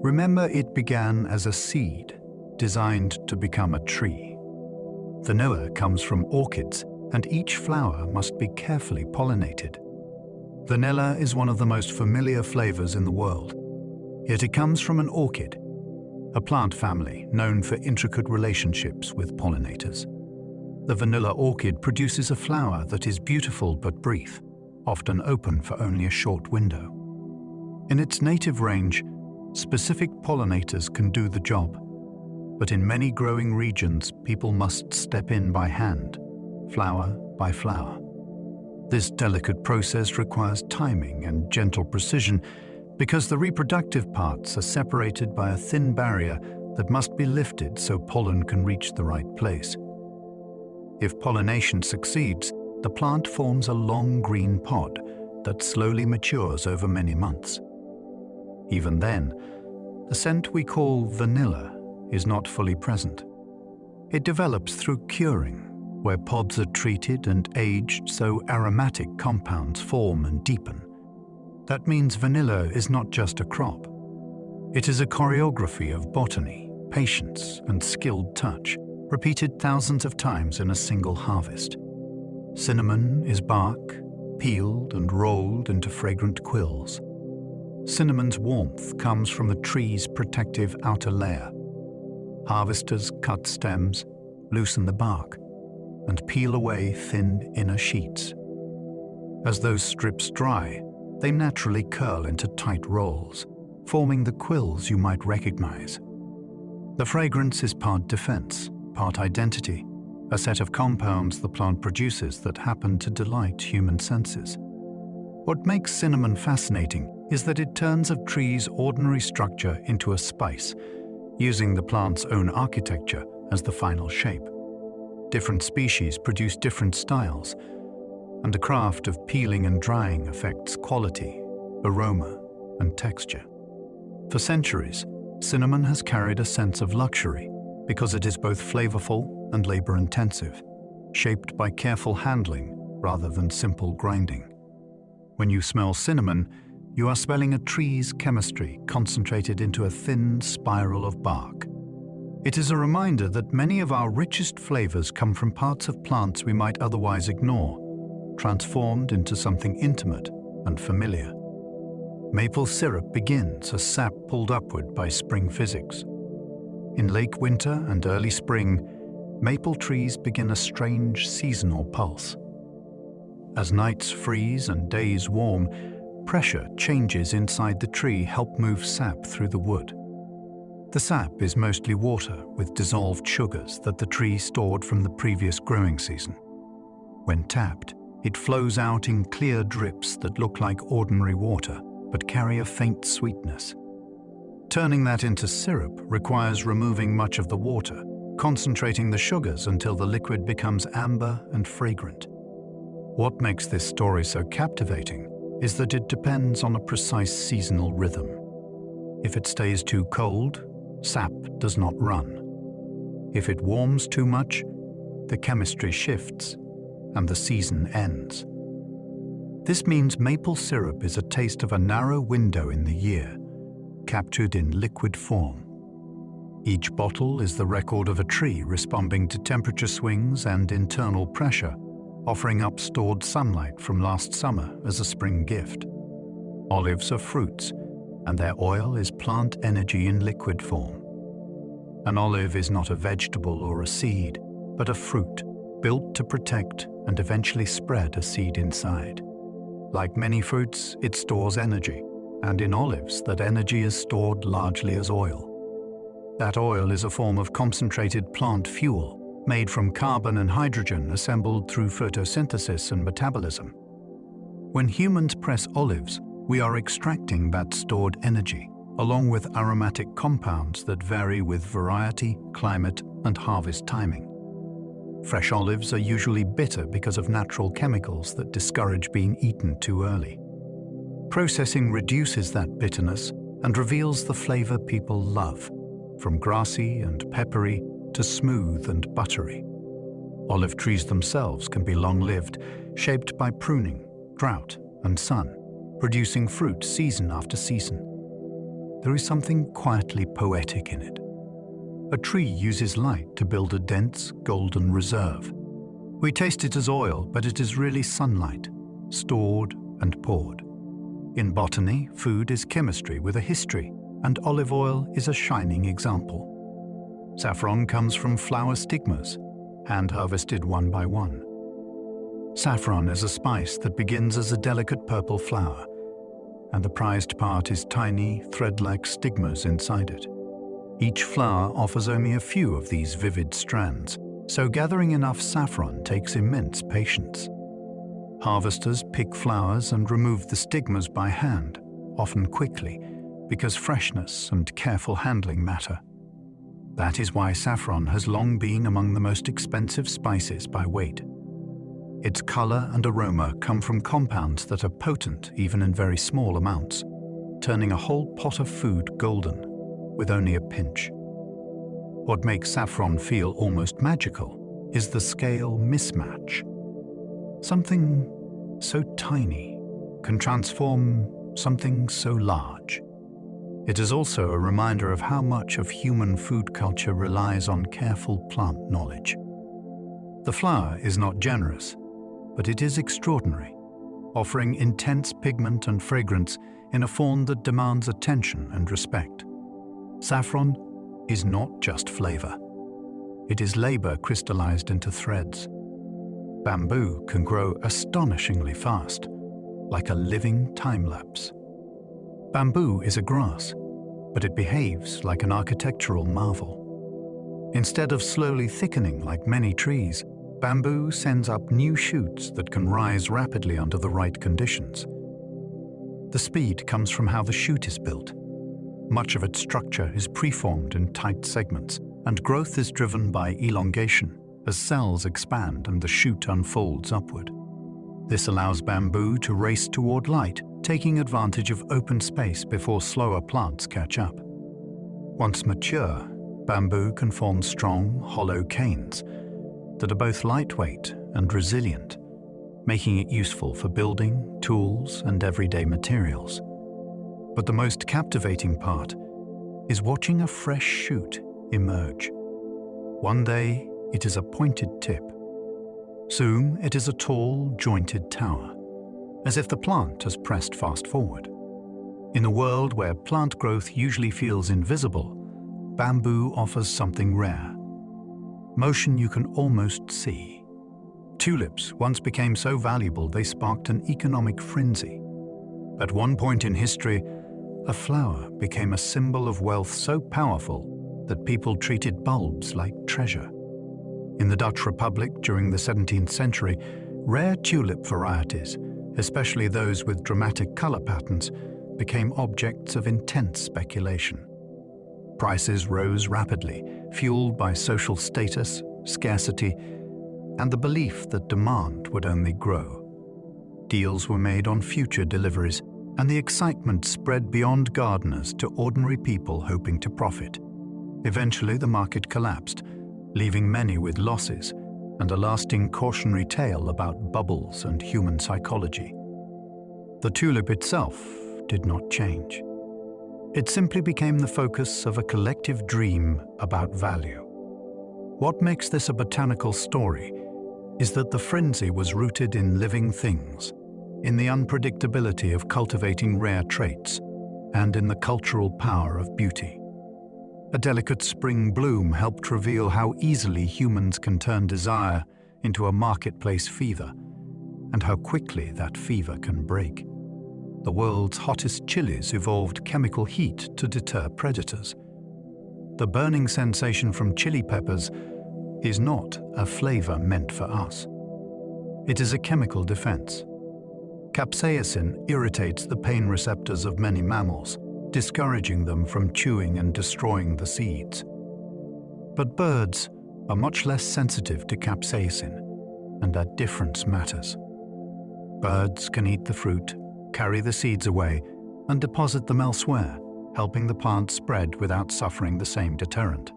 remember it began as a seed designed to become a tree. Vanilla comes from orchids, and each flower must be carefully pollinated. Vanilla is one of the most familiar flavors in the world, yet it comes from an orchid, a plant family known for intricate relationships with pollinators. The vanilla orchid produces a flower that is beautiful but brief, often open for only a short window. In its native range, specific pollinators can do the job, but in many growing regions, people must step in by hand, flower by flower. This delicate process requires timing and gentle precision because the reproductive parts are separated by a thin barrier that must be lifted so pollen can reach the right place. If pollination succeeds, the plant forms a long green pod that slowly matures over many months. Even then, the scent we call vanilla is not fully present. It develops through curing, where pods are treated and aged so aromatic compounds form and deepen. That means vanilla is not just a crop. It is a choreography of botany, patience, and skilled touch, repeated thousands of times in a single harvest. Cinnamon is bark, peeled and rolled into fragrant quills. Cinnamon's warmth comes from the tree's protective outer layer. Harvesters cut stems, loosen the bark, and peel away thin inner sheets. As those strips dry, they naturally curl into tight rolls, forming the quills you might recognize. The fragrance is part defense, part identity, a set of compounds the plant produces that happen to delight human senses. What makes cinnamon fascinating is that it turns a tree's ordinary structure into a spice, using the plant's own architecture as the final shape. Different species produce different styles, and the craft of peeling and drying affects quality, aroma, and texture. For centuries, cinnamon has carried a sense of luxury because it is both flavorful and labor-intensive, shaped by careful handling rather than simple grinding. When you smell cinnamon, you are smelling a tree's chemistry concentrated into a thin spiral of bark. It is a reminder that many of our richest flavors come from parts of plants we might otherwise ignore, transformed into something intimate and familiar. Maple syrup begins as sap pulled upward by spring physics. In late winter and early spring, maple trees begin a strange seasonal pulse. As nights freeze and days warm, pressure changes inside the tree help move sap through the wood. The sap is mostly water with dissolved sugars that the tree stored from the previous growing season. When tapped, it flows out in clear drips that look like ordinary water, but carry a faint sweetness. Turning that into syrup requires removing much of the water, concentrating the sugars until the liquid becomes amber and fragrant. What makes this story so captivating is that it depends on a precise seasonal rhythm. If it stays too cold, sap does not run. If it warms too much, the chemistry shifts and the season ends. This means maple syrup is a taste of a narrow window in the year, captured in liquid form. Each bottle is the record of a tree responding to temperature swings and internal pressure, offering up stored sunlight from last summer as a spring gift. Olives are fruits, and their oil is plant energy in liquid form. An olive is not a vegetable or a seed, but a fruit, built to protect and eventually spread a seed inside. Like many fruits, it stores energy, and in olives, that energy is stored largely as oil. That oil is a form of concentrated plant fuel, made from carbon and hydrogen assembled through photosynthesis and metabolism. When humans press olives, we are extracting that stored energy, along with aromatic compounds that vary with variety, climate, and harvest timing. Fresh olives are usually bitter because of natural chemicals that discourage being eaten too early. Processing reduces that bitterness and reveals the flavor people love, from grassy and peppery to smooth and buttery. Olive trees themselves can be long-lived, shaped by pruning, drought, and sun, producing fruit season after season. There is something quietly poetic in it. A tree uses light to build a dense, golden reserve. We taste it as oil, but it is really sunlight, stored and poured. In botany, food is chemistry with a history, and olive oil is a shining example. Saffron comes from flower stigmas, and harvested one by one. Saffron is a spice that begins as a delicate purple flower, and the prized part is tiny, thread-like stigmas inside it. Each flower offers only a few of these vivid strands, so gathering enough saffron takes immense patience. Harvesters pick flowers and remove the stigmas by hand, often quickly, because freshness and careful handling matter. That is why saffron has long been among the most expensive spices by weight. Its color and aroma come from compounds that are potent even in very small amounts, turning a whole pot of food golden with only a pinch. What makes saffron feel almost magical is the scale mismatch. Something so tiny can transform something so large. It is also a reminder of how much of human food culture relies on careful plant knowledge. The flower is not generous, but it is extraordinary, offering intense pigment and fragrance in a form that demands attention and respect. Saffron is not just flavor. It is labor crystallized into threads. Bamboo can grow astonishingly fast, like a living time-lapse. Bamboo is a grass, but it behaves like an architectural marvel. Instead of slowly thickening like many trees, bamboo sends up new shoots that can rise rapidly under the right conditions. The speed comes from how the shoot is built. Much of its structure is preformed in tight segments, and growth is driven by elongation as cells expand and the shoot unfolds upward. This allows bamboo to race toward light, taking advantage of open space before slower plants catch up. Once mature, bamboo can form strong, hollow canes that are both lightweight and resilient, making it useful for building, tools, and everyday materials. But the most captivating part is watching a fresh shoot emerge. One day, it is a pointed tip. Soon, it is a tall, jointed tower, as if the plant has pressed fast forward. In a world where plant growth usually feels invisible, bamboo offers something rare: motion you can almost see. Tulips once became so valuable they sparked an economic frenzy. At one point in history, a flower became a symbol of wealth so powerful that people treated bulbs like treasure. In the Dutch Republic during the 17th century, rare tulip varieties, especially those with dramatic color patterns, became objects of intense speculation. Prices rose rapidly, fueled by social status, scarcity, and the belief that demand would only grow. Deals were made on future deliveries, and the excitement spread beyond gardeners to ordinary people hoping to profit. Eventually, the market collapsed, leaving many with losses and a lasting cautionary tale about bubbles and human psychology. The tulip itself did not change. It simply became the focus of a collective dream about value. What makes this a botanical story is that the frenzy was rooted in living things, in the unpredictability of cultivating rare traits, and in the cultural power of beauty. A delicate spring bloom helped reveal how easily humans can turn desire into a marketplace fever, and how quickly that fever can break. The world's hottest chilies evolved chemical heat to deter predators. The burning sensation from chili peppers is not a flavor meant for us. It is a chemical defense. Capsaicin irritates the pain receptors of many mammals, discouraging them from chewing and destroying the seeds. But birds are much less sensitive to capsaicin, and that difference matters. Birds can eat the fruit, carry the seeds away, and deposit them elsewhere, helping the plant spread without suffering the same deterrent.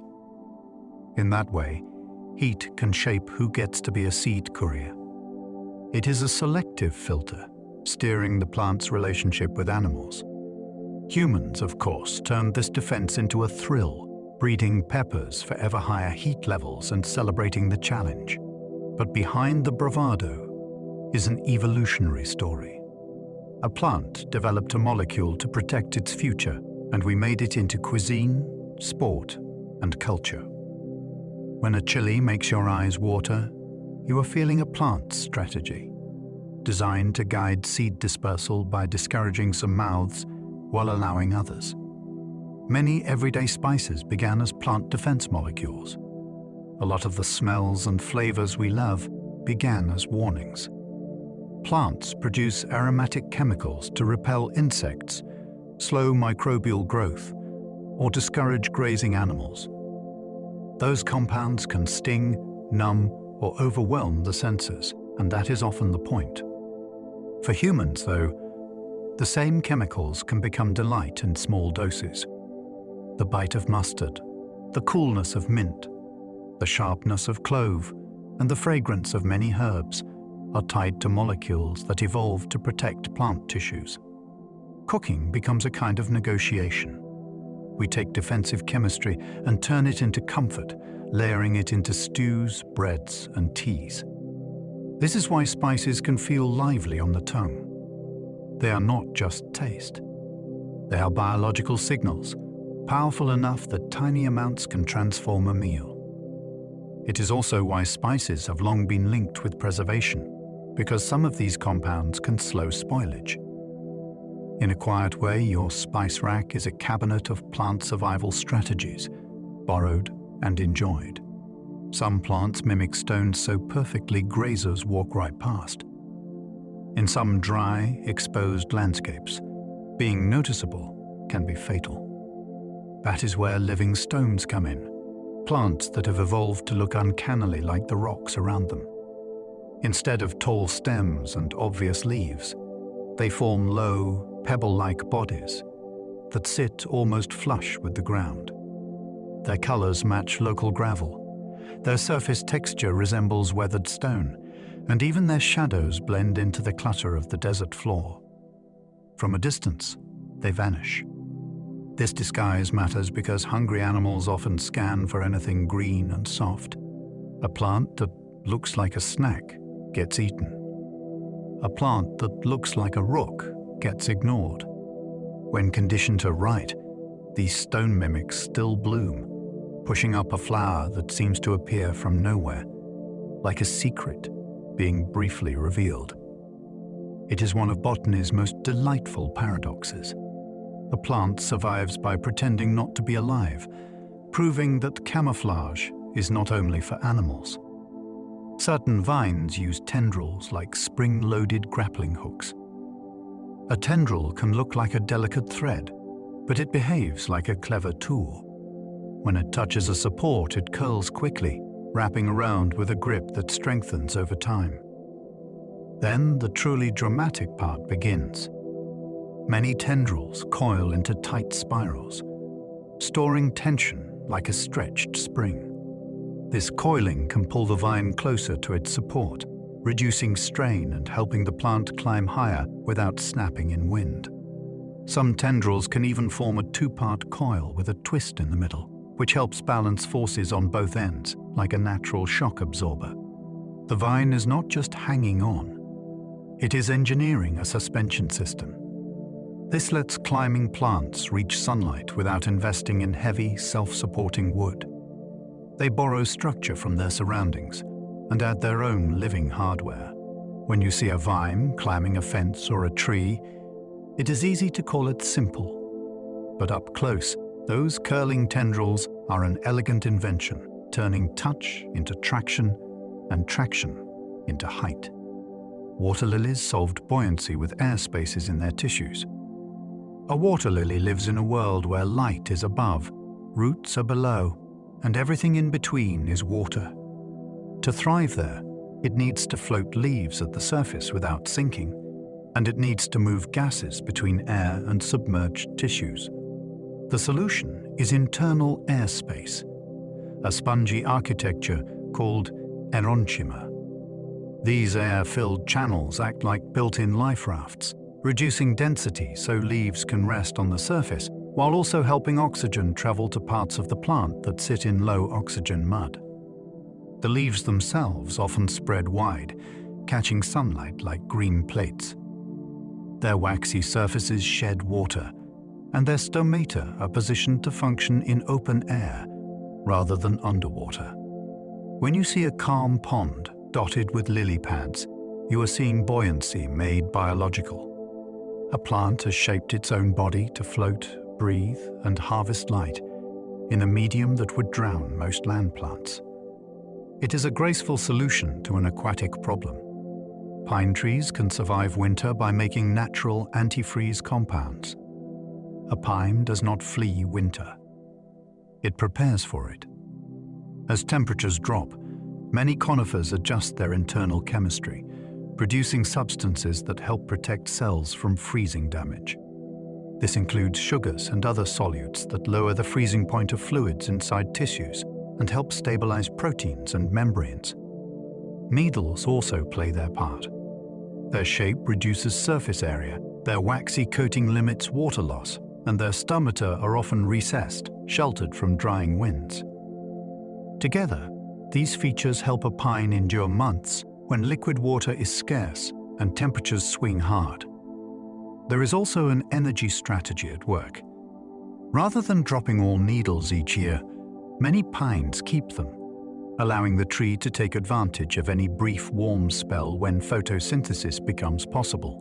In that way, heat can shape who gets to be a seed courier. It is a selective filter, steering the plant's relationship with animals. Humans, of course, turned this defense into a thrill, breeding peppers for ever higher heat levels and celebrating the challenge. But behind the bravado is an evolutionary story. A plant developed a molecule to protect its future, and we made it into cuisine, sport, and culture. When a chili makes your eyes water, you are feeling a plant strategy, designed to guide seed dispersal by discouraging some mouths while allowing others. Many everyday spices began as plant defense molecules. A lot of the smells and flavors we love began as warnings. Plants produce aromatic chemicals to repel insects, slow microbial growth, or discourage grazing animals. Those compounds can sting, numb, or overwhelm the senses, and that is often the point. For humans, though, the same chemicals can become delight in small doses. The bite of mustard, the coolness of mint, the sharpness of clove, and the fragrance of many herbs are tied to molecules that evolved to protect plant tissues. Cooking becomes a kind of negotiation. We take defensive chemistry and turn it into comfort, layering it into stews, breads, and teas. This is why spices can feel lively on the tongue. They are not just taste. They are biological signals, powerful enough that tiny amounts can transform a meal. It is also why spices have long been linked with preservation, because some of these compounds can slow spoilage. In a quiet way, your spice rack is a cabinet of plant survival strategies, borrowed and enjoyed. Some plants mimic stones so perfectly grazers walk right past. In some dry, exposed landscapes, being noticeable can be fatal. That is where living stones come in, plants that have evolved to look uncannily like the rocks around them. Instead of tall stems and obvious leaves, they form low, pebble-like bodies that sit almost flush with the ground. Their colors match local gravel. Their surface texture resembles weathered stone, and even their shadows blend into the clutter of the desert floor. From a distance, they vanish. This disguise matters because hungry animals often scan for anything green and soft. A plant that looks like a snack gets eaten. A plant that looks like a rook gets ignored. When conditioned to right, these stone mimics still bloom, pushing up a flower that seems to appear from nowhere, like a secret being briefly revealed. It is one of botany's most delightful paradoxes. A plant survives by pretending not to be alive, proving that camouflage is not only for animals. Certain vines use tendrils like spring-loaded grappling hooks. A tendril can look like a delicate thread, but it behaves like a clever tool. When it touches a support, it curls quickly, wrapping around with a grip that strengthens over time. Then the truly dramatic part begins. Many tendrils coil into tight spirals, storing tension like a stretched spring. This coiling can pull the vine closer to its support, reducing strain and helping the plant climb higher without snapping in wind. Some tendrils can even form a two-part coil with a twist in the middle, which helps balance forces on both ends, like a natural shock absorber. The vine is not just hanging on, it is engineering a suspension system. This lets climbing plants reach sunlight without investing in heavy, self-supporting wood. They borrow structure from their surroundings and add their own living hardware. When you see a vine climbing a fence or a tree, it is easy to call it simple. But up close, those curling tendrils are an elegant invention, turning touch into traction and traction into height. Water lilies solved buoyancy with air spaces in their tissues. A water lily lives in a world where light is above, roots are below, and everything in between is water. To thrive there, it needs to float leaves at the surface without sinking, and it needs to move gases between air and submerged tissues. The solution is internal airspace, a spongy architecture called aeronchima. These air-filled channels act like built-in life rafts, reducing density so leaves can rest on the surface, while also helping oxygen travel to parts of the plant that sit in low-oxygen mud. The leaves themselves often spread wide, catching sunlight like green plates. Their waxy surfaces shed water, and their stomata are positioned to function in open air rather than underwater. When you see a calm pond dotted with lily pads, you are seeing buoyancy made biological. A plant has shaped its own body to float, breathe, and harvest light in a medium that would drown most land plants. It is a graceful solution to an aquatic problem. Pine trees can survive winter by making natural antifreeze compounds. A pine does not flee winter. It prepares for it. As temperatures drop, many conifers adjust their internal chemistry, producing substances that help protect cells from freezing damage. This includes sugars and other solutes that lower the freezing point of fluids inside tissues and help stabilize proteins and membranes. Needles also play their part. Their shape reduces surface area, their waxy coating limits water loss, and their stomata are often recessed, sheltered from drying winds. Together, these features help a pine endure months when liquid water is scarce and temperatures swing hard. There is also an energy strategy at work. Rather than dropping all needles each year, many pines keep them, allowing the tree to take advantage of any brief warm spell when photosynthesis becomes possible.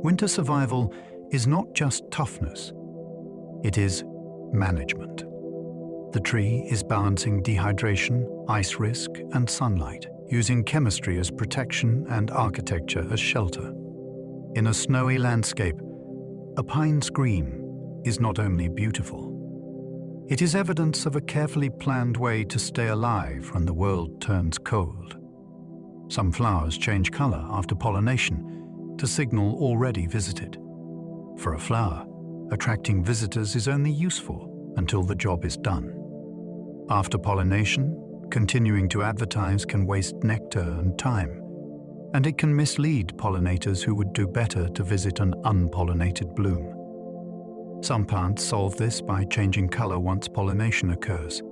Winter survival is not just toughness, it is management. The tree is balancing dehydration, ice risk, and sunlight, using chemistry as protection and architecture as shelter. In a snowy landscape, a pine's green is not only beautiful, it is evidence of a carefully planned way to stay alive when the world turns cold. Some flowers change color after pollination to signal already visited. For a flower, attracting visitors is only useful until the job is done. After pollination, continuing to advertise can waste nectar and time, and it can mislead pollinators who would do better to visit an unpollinated bloom. Some plants solve this by changing color once pollination occurs.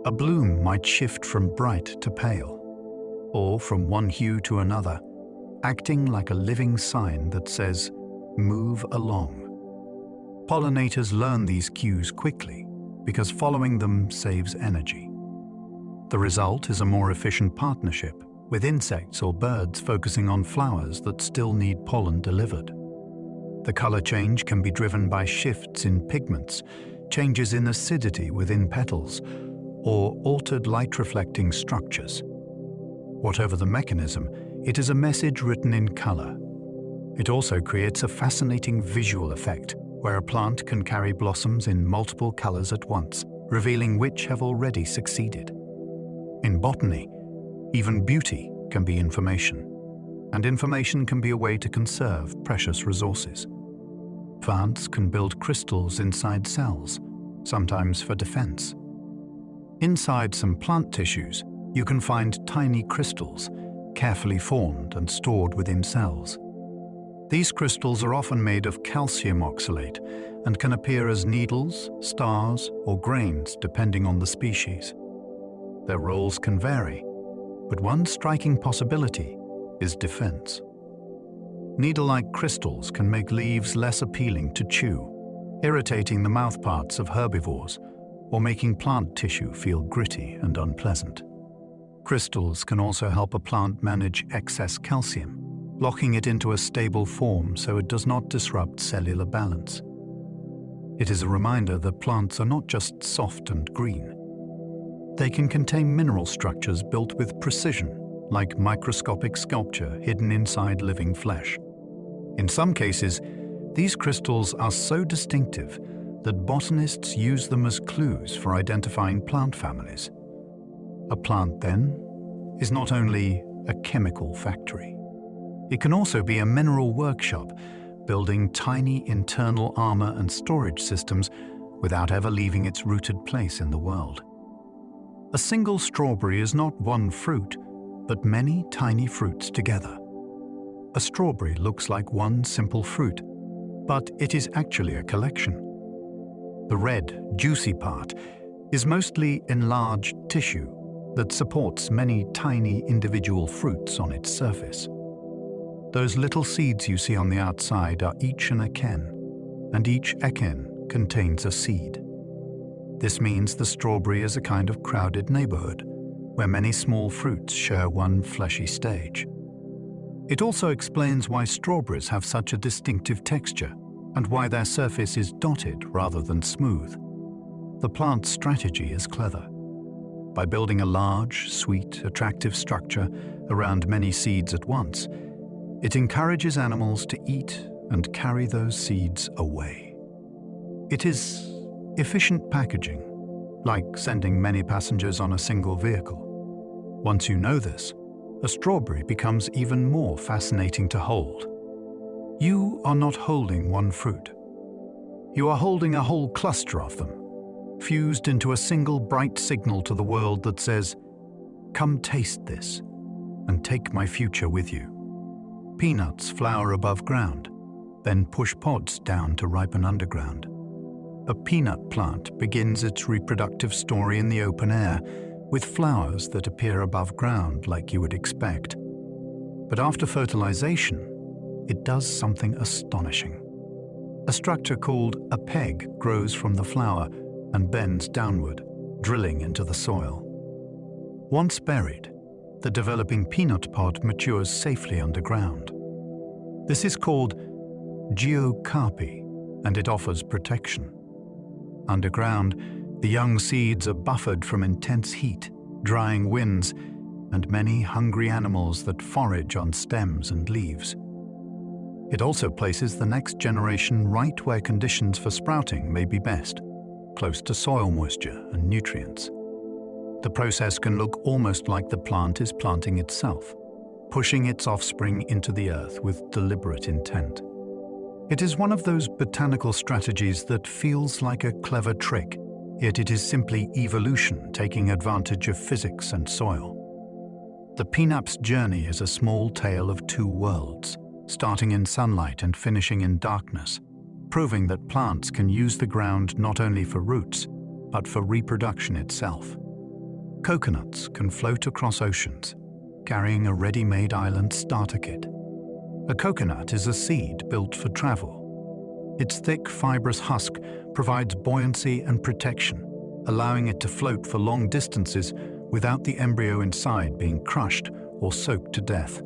A bloom might shift from bright to pale, or from one hue to another, acting like a living sign that says, "Move along." Pollinators learn these cues quickly because following them saves energy. The result is a more efficient partnership, with insects or birds focusing on flowers that still need pollen delivered. The color change can be driven by shifts in pigments, changes in acidity within petals, or altered light-reflecting structures. Whatever the mechanism, it is a message written in color. It also creates a fascinating visual effect, where a plant can carry blossoms in multiple colors at once, revealing which have already succeeded. In botany, even beauty can be information, and information can be a way to conserve precious resources. Plants can build crystals inside cells, sometimes for defense. Inside some plant tissues, you can find tiny crystals, carefully formed and stored within cells. These crystals are often made of calcium oxalate and can appear as needles, stars, or grains depending on the species. Their roles can vary, but one striking possibility is defense. Needle-like crystals can make leaves less appealing to chew, irritating the mouthparts of herbivores or making plant tissue feel gritty and unpleasant. Crystals can also help a plant manage excess calcium, locking it into a stable form so it does not disrupt cellular balance. It is a reminder that plants are not just soft and green. They can contain mineral structures built with precision, like microscopic sculpture hidden inside living flesh. In some cases, these crystals are so distinctive that botanists use them as clues for identifying plant families. A plant, then, is not only a chemical factory. It can also be a mineral workshop, building tiny internal armor and storage systems without ever leaving its rooted place in the world. A single strawberry is not one fruit, but many tiny fruits together. A strawberry looks like one simple fruit, but it is actually a collection. The red, juicy part is mostly enlarged tissue that supports many tiny individual fruits on its surface. Those little seeds you see on the outside are each an aken, and each aken contains a seed. This means the strawberry is a kind of crowded neighborhood, where many small fruits share one fleshy stage. It also explains why strawberries have such a distinctive texture and why their surface is dotted rather than smooth. The plant's strategy is clever. By building a large, sweet, attractive structure around many seeds at once, it encourages animals to eat and carry those seeds away. It is efficient packaging, like sending many passengers on a single vehicle. Once you know this, a strawberry becomes even more fascinating to hold. You are not holding one fruit. You are holding a whole cluster of them, fused into a single bright signal to the world that says, "Come taste this, and take my future with you." Peanuts flower above ground, then push pods down to ripen underground. A peanut plant begins its reproductive story in the open air, with flowers that appear above ground like you would expect. But after fertilization, it does something astonishing. A structure called a peg grows from the flower and bends downward, drilling into the soil. Once buried, the developing peanut pod matures safely underground. This is called geocarpy, and it offers protection. Underground, the young seeds are buffered from intense heat, drying winds, and many hungry animals that forage on stems and leaves. It also places the next generation right where conditions for sprouting may be best, close to soil moisture and nutrients. The process can look almost like the plant is planting itself, pushing its offspring into the earth with deliberate intent. It is one of those botanical strategies that feels like a clever trick, yet it is simply evolution taking advantage of physics and soil. The peanut's journey is a small tale of two worlds, starting in sunlight and finishing in darkness, proving that plants can use the ground not only for roots, but for reproduction itself. Coconuts can float across oceans, carrying a ready-made island starter kit. A coconut is a seed built for travel. Its thick, fibrous husk provides buoyancy and protection, allowing it to float for long distances without the embryo inside being crushed or soaked to death.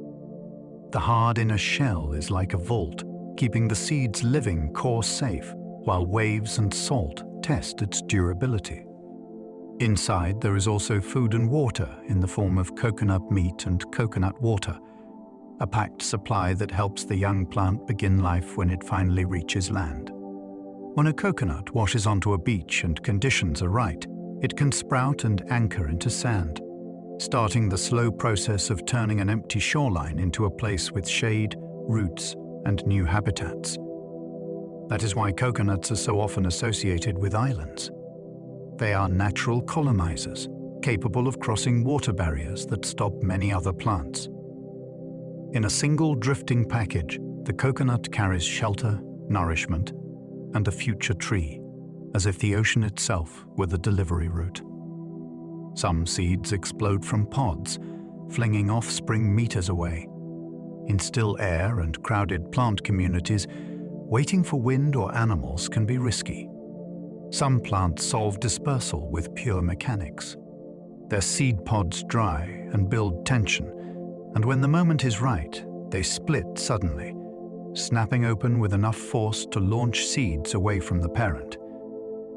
The hard inner shell is like a vault, keeping the seed's living core safe, while waves and salt test its durability. Inside, there is also food and water in the form of coconut meat and coconut water, a packed supply that helps the young plant begin life when it finally reaches land. When a coconut washes onto a beach and conditions are right, it can sprout and anchor into sand, starting the slow process of turning an empty shoreline into a place with shade, roots, and new habitats. That is why coconuts are so often associated with islands. They are natural colonizers, capable of crossing water barriers that stop many other plants. In a single drifting package, the coconut carries shelter, nourishment, and a future tree, as if the ocean itself were the delivery route. Some seeds explode from pods, flinging offspring meters away. In still air and crowded plant communities, waiting for wind or animals can be risky. Some plants solve dispersal with pure mechanics. Their seed pods dry and build tension, and when the moment is right, they split suddenly, snapping open with enough force to launch seeds away from the parent.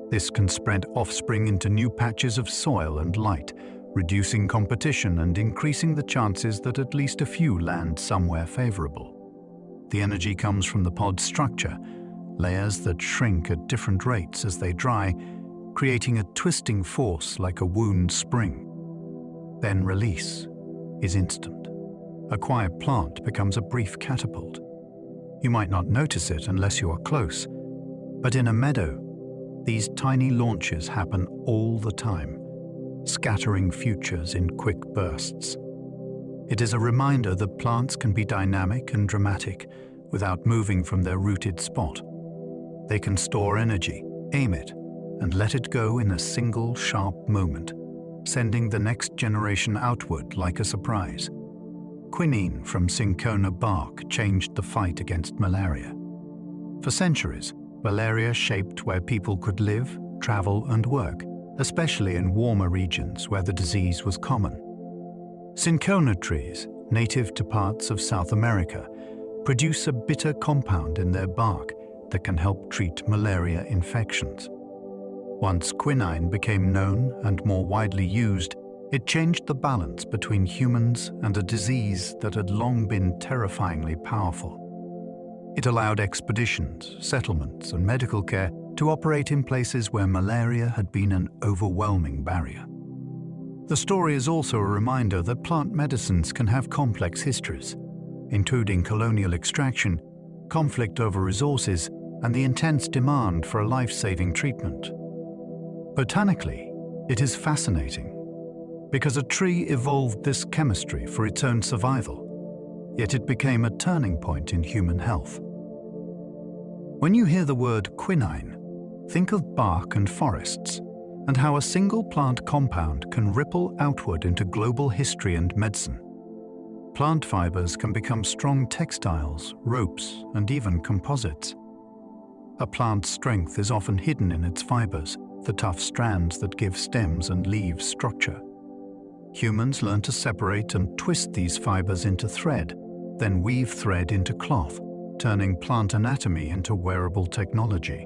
This can spread offspring into new patches of soil and light, reducing competition and increasing the chances that at least a few land somewhere favorable. The energy comes from the pod structure, layers that shrink at different rates as they dry, creating a twisting force like a wound spring. Then release is instant. A quiet plant becomes a brief catapult. You might not notice it unless you are close, but in a meadow, these tiny launches happen all the time, scattering futures in quick bursts. It is a reminder that plants can be dynamic and dramatic without moving from their rooted spot. They can store energy, aim it, and let it go in a single sharp moment, sending the next generation outward like a surprise. Quinine from cinchona bark changed the fight against malaria. For centuries, malaria shaped where people could live, travel, and work, especially in warmer regions where the disease was common. Cinchona trees, native to parts of South America, produce a bitter compound in their bark that can help treat malaria infections. Once quinine became known and more widely used, it changed the balance between humans and a disease that had long been terrifyingly powerful. It allowed expeditions, settlements, and medical care to operate in places where malaria had been an overwhelming barrier. The story is also a reminder that plant medicines can have complex histories, including colonial extraction, conflict over resources, and the intense demand for a life-saving treatment. Botanically, it is fascinating, because a tree evolved this chemistry for its own survival, yet it became a turning point in human health. When you hear the word quinine, think of bark and forests, and how a single plant compound can ripple outward into global history and medicine. Plant fibers can become strong textiles, ropes, and even composites. A plant's strength is often hidden in its fibers, the tough strands that give stems and leaves structure. Humans learn to separate and twist these fibers into thread, then weave thread into cloth, turning plant anatomy into wearable technology.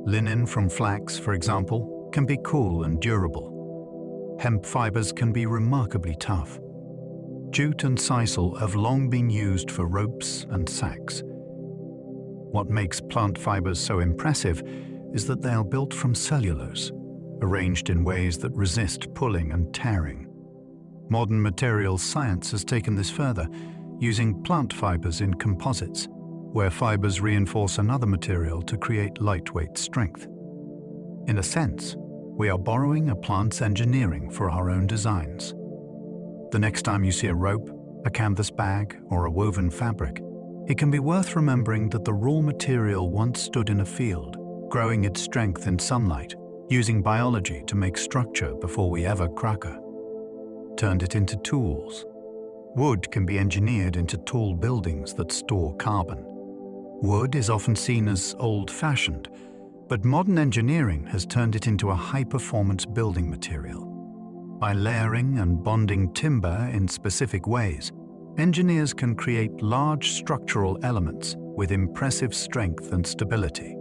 Linen from flax, for example, can be cool and durable. Hemp fibers can be remarkably tough. Jute and sisal have long been used for ropes and sacks. What makes plant fibers so impressive is that they are built from cellulose, arranged in ways that resist pulling and tearing. Modern materials science has taken this further, using plant fibers in composites, where fibers reinforce another material to create lightweight strength. In a sense, we are borrowing a plant's engineering for our own designs. The next time you see a rope, a canvas bag, or a woven fabric, it can be worth remembering that the raw material once stood in a field, growing its strength in sunlight, using biology to make structure before we ever cracker. Turned it into tools. Wood can be engineered into tall buildings that store carbon. Wood is often seen as old-fashioned, but modern engineering has turned it into a high-performance building material. By layering and bonding timber in specific ways, engineers can create large structural elements with impressive strength and stability.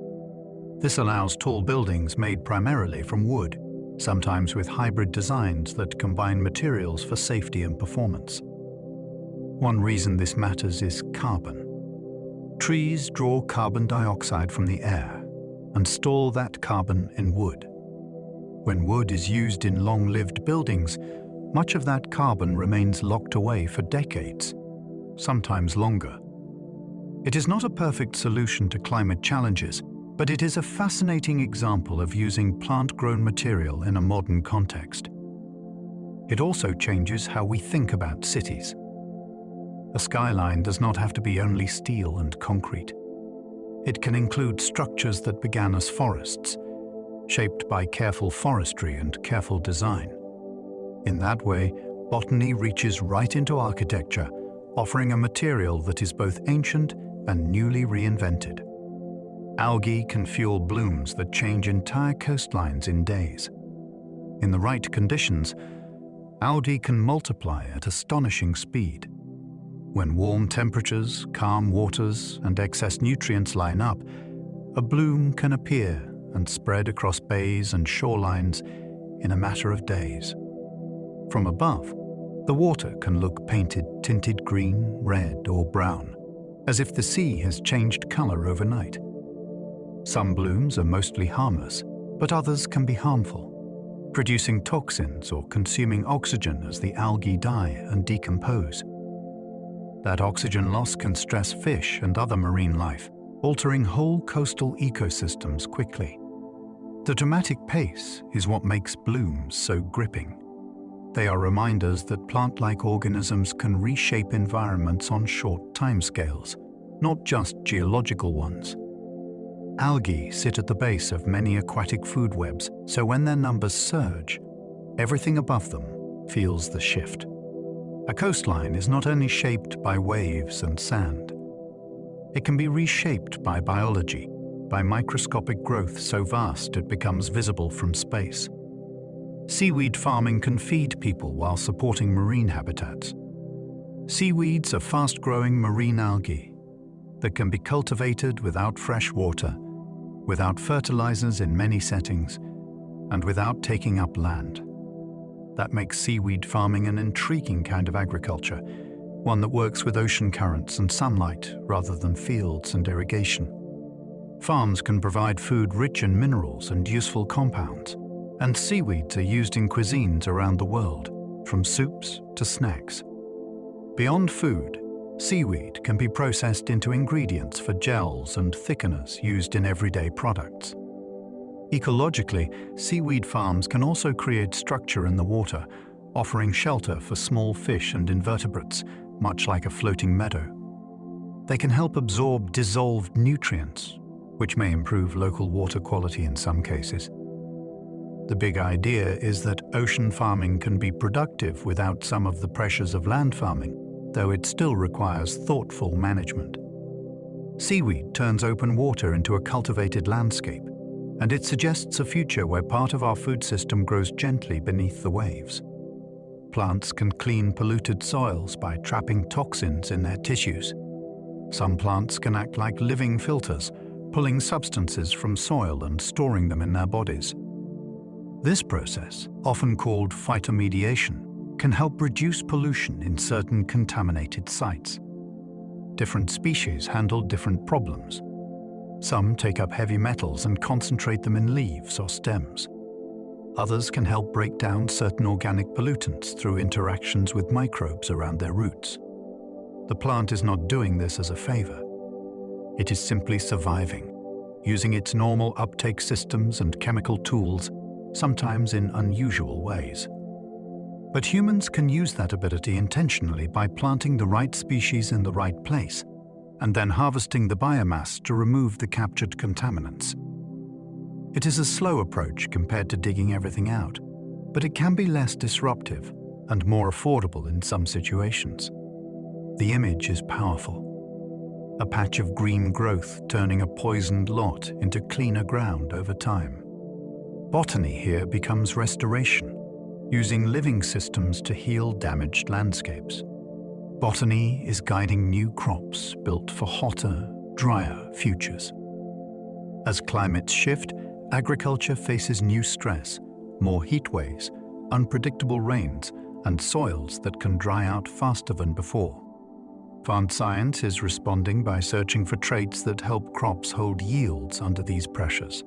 This allows tall buildings made primarily from wood, sometimes with hybrid designs that combine materials for safety and performance. One reason this matters is carbon. Trees draw carbon dioxide from the air and store that carbon in wood. When wood is used in long-lived buildings, much of that carbon remains locked away for decades, sometimes longer. It is not a perfect solution to climate challenges, but it is a fascinating example of using plant-grown material in a modern context. It also changes how we think about cities. A skyline does not have to be only steel and concrete. It can include structures that began as forests, shaped by careful forestry and careful design. In that way, botany reaches right into architecture, offering a material that is both ancient and newly reinvented. Algae can fuel blooms that change entire coastlines in days. In the right conditions, algae can multiply at astonishing speed. When warm temperatures, calm waters, and excess nutrients line up, a bloom can appear and spread across bays and shorelines in a matter of days. From above, the water can look painted tinted green, red, or brown, as if the sea has changed color overnight. Some blooms are mostly harmless, but others can be harmful, producing toxins or consuming oxygen as the algae die and decompose. That oxygen loss can stress fish and other marine life, altering whole coastal ecosystems quickly. The dramatic pace is what makes blooms so gripping. They are reminders that plant-like organisms can reshape environments on short timescales, not just geological ones. Algae sit at the base of many aquatic food webs, so when their numbers surge, everything above them feels the shift. A coastline is not only shaped by waves and sand. It can be reshaped by biology, by microscopic growth so vast it becomes visible from space. Seaweed farming can feed people while supporting marine habitats. Seaweeds are fast-growing marine algae that can be cultivated without fresh water, without fertilizers in many settings, and without taking up land. That makes seaweed farming an intriguing kind of agriculture, one that works with ocean currents and sunlight rather than fields and irrigation. Farms can provide food rich in minerals and useful compounds, and seaweeds are used in cuisines around the world, from soups to snacks. Beyond food, seaweed can be processed into ingredients for gels and thickeners used in everyday products. Ecologically, seaweed farms can also create structure in the water, offering shelter for small fish and invertebrates, much like a floating meadow. They can help absorb dissolved nutrients, which may improve local water quality in some cases. The big idea is that ocean farming can be productive without some of the pressures of land farming, though it still requires thoughtful management. Seaweed turns open water into a cultivated landscape, and it suggests a future where part of our food system grows gently beneath the waves. Plants can clean polluted soils by trapping toxins in their tissues. Some plants can act like living filters, pulling substances from soil and storing them in their bodies. This process, often called phytomediation, can help reduce pollution in certain contaminated sites. Different species handle different problems. Some take up heavy metals and concentrate them in leaves or stems. Others can help break down certain organic pollutants through interactions with microbes around their roots. The plant is not doing this as a favor. It is simply surviving, using its normal uptake systems and chemical tools, sometimes in unusual ways. But humans can use that ability intentionally by planting the right species in the right place, and then harvesting the biomass to remove the captured contaminants. It is a slow approach compared to digging everything out, but it can be less disruptive and more affordable in some situations. The image is powerful. A patch of green growth turning a poisoned lot into cleaner ground over time. Botany here becomes restoration, using living systems to heal damaged landscapes. Botany is guiding new crops built for hotter, drier futures. As climates shift, agriculture faces new stress, more heat waves, unpredictable rains, and soils that can dry out faster than before. Plant science is responding by searching for traits that help crops hold yields under these pressures.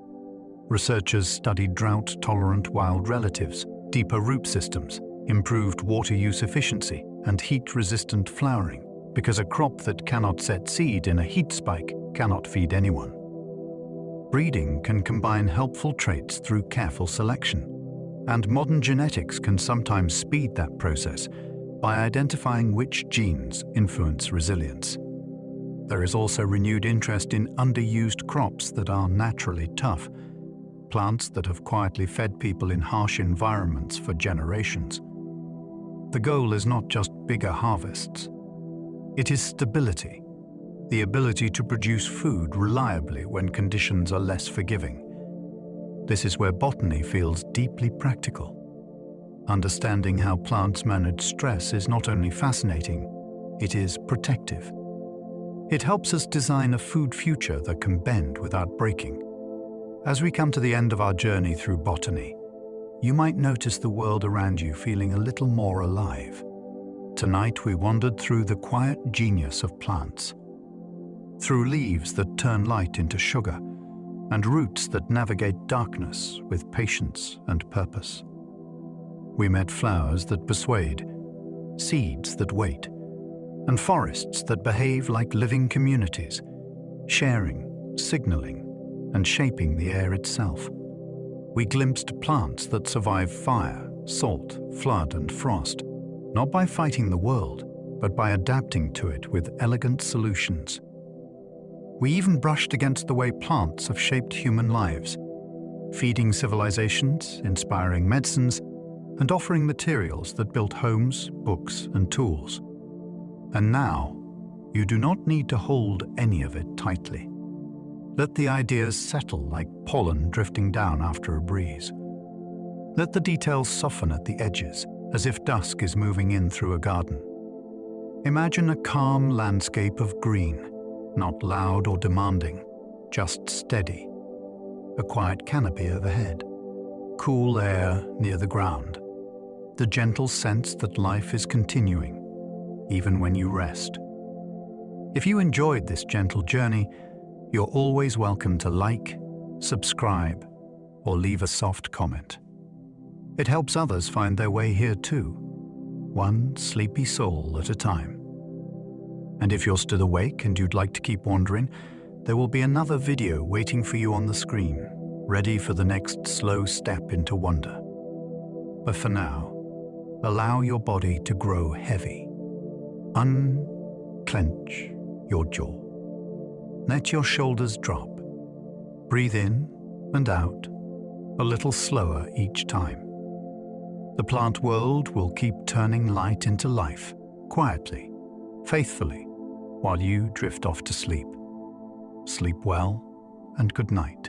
Researchers study drought-tolerant wild relatives, deeper root systems, improved water use efficiency, and heat-resistant flowering, because a crop that cannot set seed in a heat spike cannot feed anyone. Breeding can combine helpful traits through careful selection, and modern genetics can sometimes speed that process by identifying which genes influence resilience. There is also renewed interest in underused crops that are naturally tough, plants that have quietly fed people in harsh environments for generations. The goal is not just bigger harvests. It is stability, the ability to produce food reliably when conditions are less forgiving. This is where botany feels deeply practical. Understanding how plants manage stress is not only fascinating, it is protective. It helps us design a food future that can bend without breaking. As we come to the end of our journey through botany, you might notice the world around you feeling a little more alive. Tonight we wandered through the quiet genius of plants, through leaves that turn light into sugar, and roots that navigate darkness with patience and purpose. We met flowers that persuade, seeds that wait, and forests that behave like living communities, sharing, signaling, and shaping the air itself. We glimpsed plants that survive fire, salt, flood, and frost, not by fighting the world, but by adapting to it with elegant solutions. We even brushed against the way plants have shaped human lives, feeding civilizations, inspiring medicines, and offering materials that built homes, books, and tools. And now, you do not need to hold any of it tightly. Let the ideas settle like pollen drifting down after a breeze. Let the details soften at the edges, as if dusk is moving in through a garden. Imagine a calm landscape of green, not loud or demanding, just steady. A quiet canopy overhead, cool air near the ground, the gentle sense that life is continuing, even when you rest. If you enjoyed this gentle journey, you're always welcome to like, subscribe, or leave a soft comment. It helps others find their way here too, one sleepy soul at a time. And if you're still awake and you'd like to keep wandering, there will be another video waiting for you on the screen, ready for the next slow step into wonder. But for now, allow your body to grow heavy. Unclench your jaw. Let your shoulders drop. Breathe in and out, a little slower each time. The plant world will keep turning light into life, quietly, faithfully, while you drift off to sleep. Sleep well and good night.